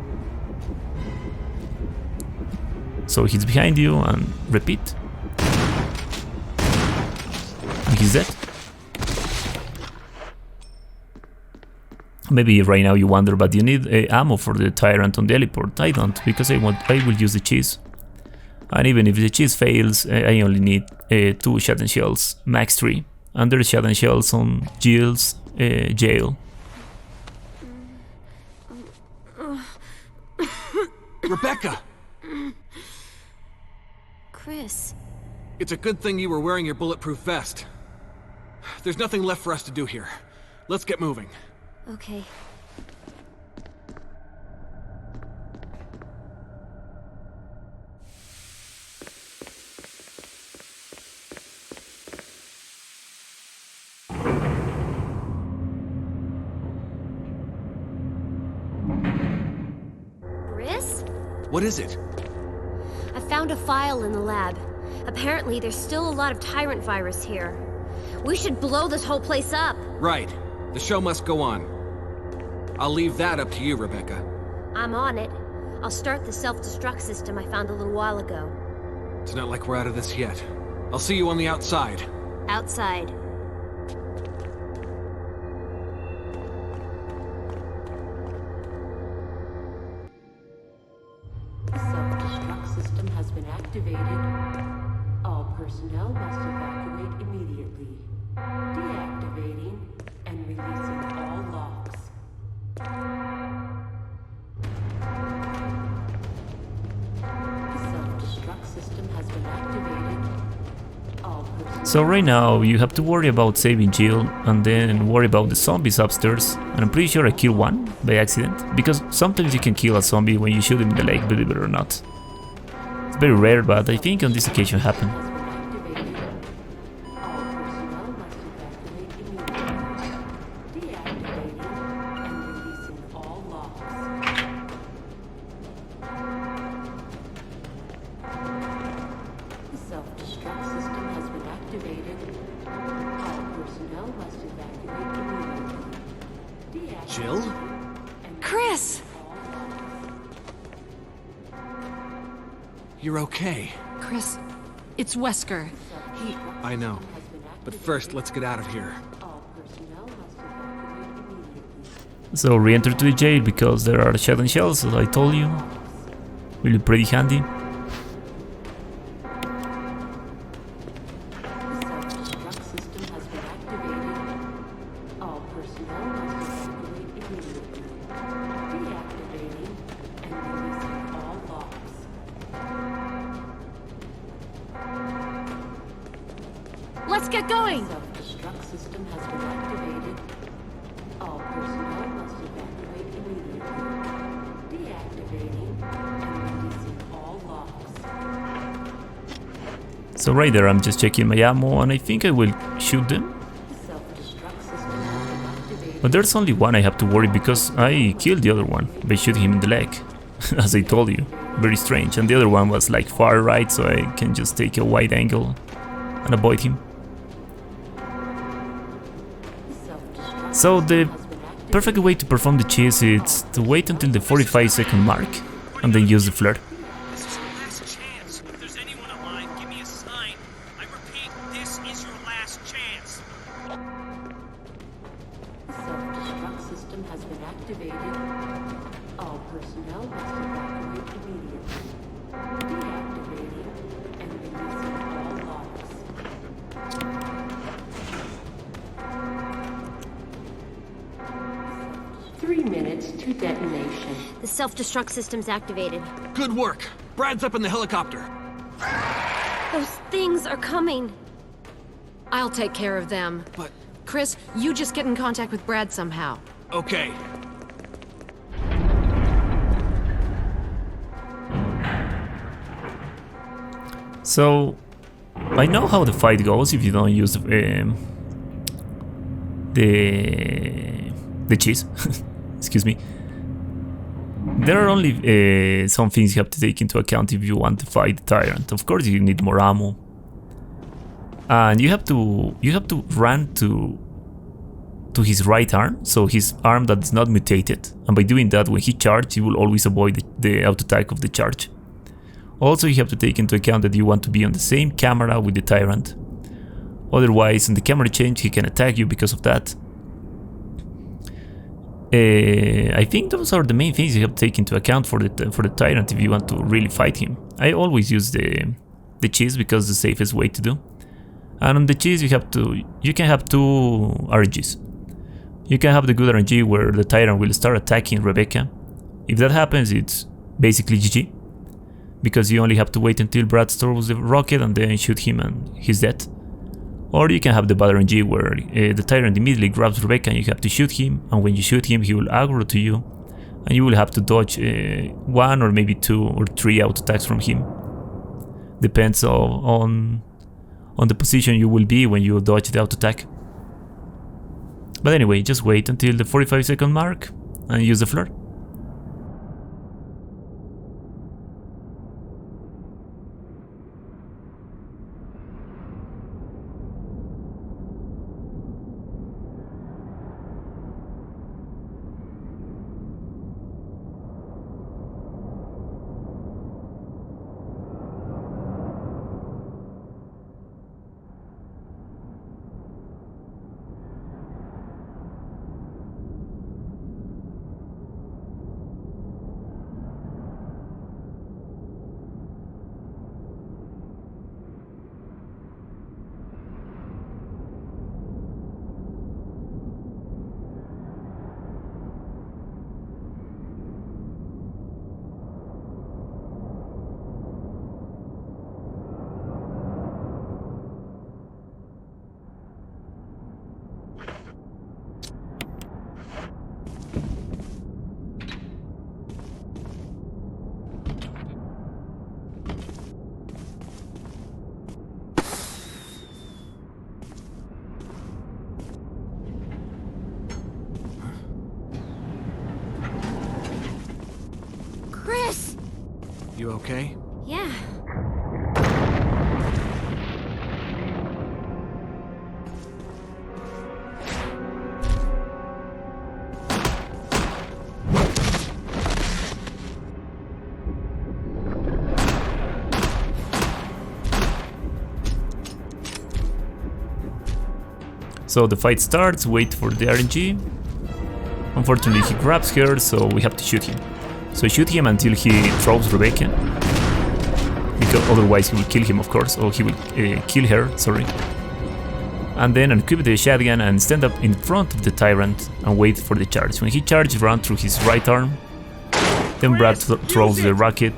So he's behind you and repeat. And he's dead. Maybe right now you wonder, but you need ammo for the Tyrant on the heliport. I don't, because I will use the cheese. And even if the cheese fails, I only need 2 shotgun shells, max 3. And there's shotgun shells on Jill's jail. Rebecca! Chris. It's a good thing you were wearing your bulletproof vest. There's nothing left for us to do here. Let's get moving. Okay. Chris? What is it? I found a file in the lab. Apparently, there's still a lot of Tyrant virus here. We should blow this whole place up. Right. The show must go on. I'll leave that up to you, Rebecca. I'm on it. I'll start the self-destruct system I found a little while ago. It's not like we're out of this yet. I'll see you on the outside. Outside. The self-destruct system has been activated. All personnel must evacuate immediately. Deactivating and releasing all locks. The self-destruct system has been activated. All personnel. So right now you have to worry about saving Jill and then worry about the zombies upstairs. And I'm pretty sure I killed one by accident, because sometimes you can kill a zombie when you shoot him in the leg, believe it or not. It's very rare, but I think on this occasion it happened. Jill? Chris! You're okay. Chris, it's Wesker. I know. But first, let's get out of here. So re-enter to the jail because there are shotgun shells, as I told you. Really pretty handy. Let's get going! Self-destruct system has been activated. All personnel must evacuate immediately. Deactivating and releasing all locks. So right there I'm just checking my ammo and I think I will shoot them. Self-destruct system has been activated. But there's only one I have to worry because I killed the other one by shooting him in the leg. As I told you. Very strange. And the other one was like far right, so I can just take a wide angle and avoid him. So the perfect way to perform the cheese is to wait until the 45-second mark and then use the flare. This is your last chance. If there's anyone alive, give me a sign. I repeat, this is your last chance. The self-destruct system has been activated. All personnel must evacuate immediately. Deactivating and releasing all locks. Three minutes to detonation. The self-destruct system's activated. Good work! Brad's up in the helicopter. Those things are coming. I'll take care of them. But, Chris, you just get in contact with Brad somehow. okay. So I know how the fight goes if you don't use the cheese. Excuse me. There are only some things you have to take into account if you want to fight the Tyrant. Of course, you need more ammo, and you have to run to to his right arm, so his arm that is not mutated, and by doing that, when he charges, you will always avoid the auto attack of the charge. Also, you have to take into account that you want to be on the same camera with the Tyrant. Otherwise, in the camera change, he can attack you because of that. I think those are the main things you have to take into account for the Tyrant if you want to really fight him. I always use the cheese because it's the safest way to do. And on the cheese, you can have two RNGs. You can have the good RNG where the Tyrant will start attacking Rebecca. If that happens, it's basically GG, because you only have to wait until Brad throws the rocket and then shoot him and he's dead. Or you can have the bad RNG where the Tyrant immediately grabs Rebecca and you have to shoot him, and when you shoot him he will aggro to you and you will have to dodge 1 or maybe 2 or 3 auto attacks from him. Depends on the position you will be when you dodge the auto attack. But anyway, just wait until the 45-second mark and use the floor. Chris! You okay? Yeah. So the fight starts, wait for the RNG. Unfortunately he grabs her, so we have to shoot him. So shoot him until he throws Rebecca, because otherwise he will kill him, of course, or he will kill her, sorry. And then equip the shotgun and stand up in front of the Tyrant and wait for the charge. When he charges, run through his right arm. Then Brad throws the rocket.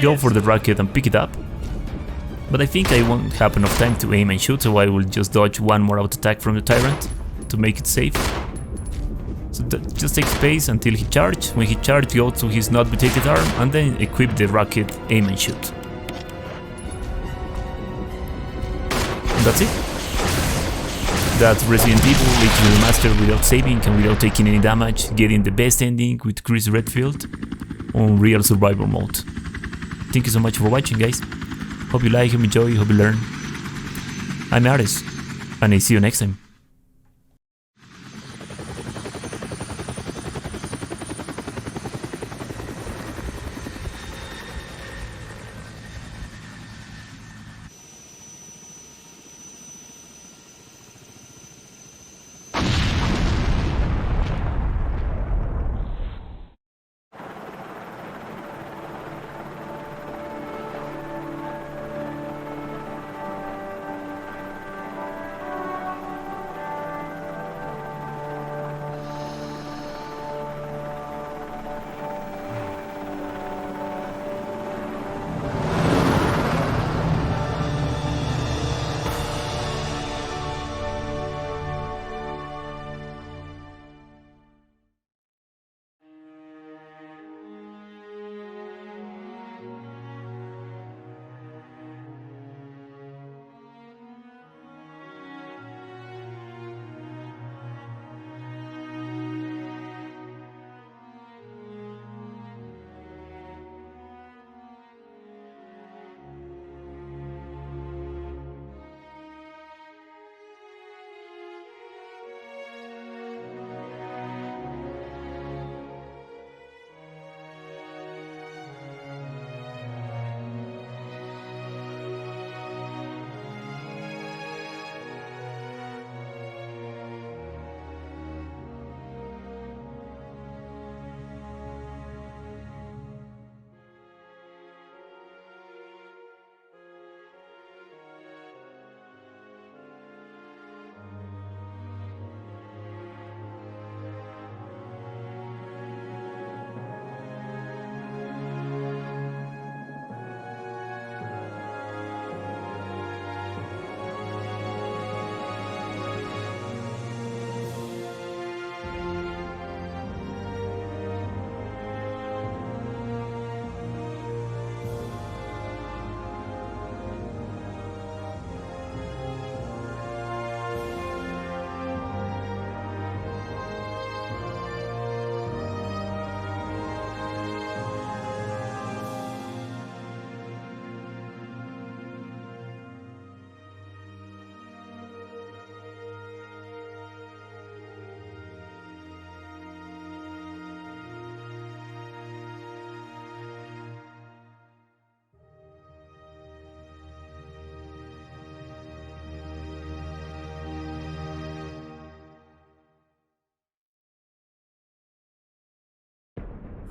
Go for the rocket and pick it up. But I think I won't have enough time to aim and shoot, so I will just dodge one more auto attack from the Tyrant to make it safe. So just take space until he charges. When he charges, go to his not mutated arm and then equip the rocket, aim and shoot. And that's it. That's Resident Evil Remaster without saving and without taking any damage, getting the best ending with Chris Redfield on real survival mode. Thank you so much for watching, guys. Hope you like, hope you enjoy, hope you learn. I'm Ares, and I see you next time.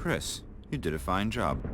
Chris, you did a fine job.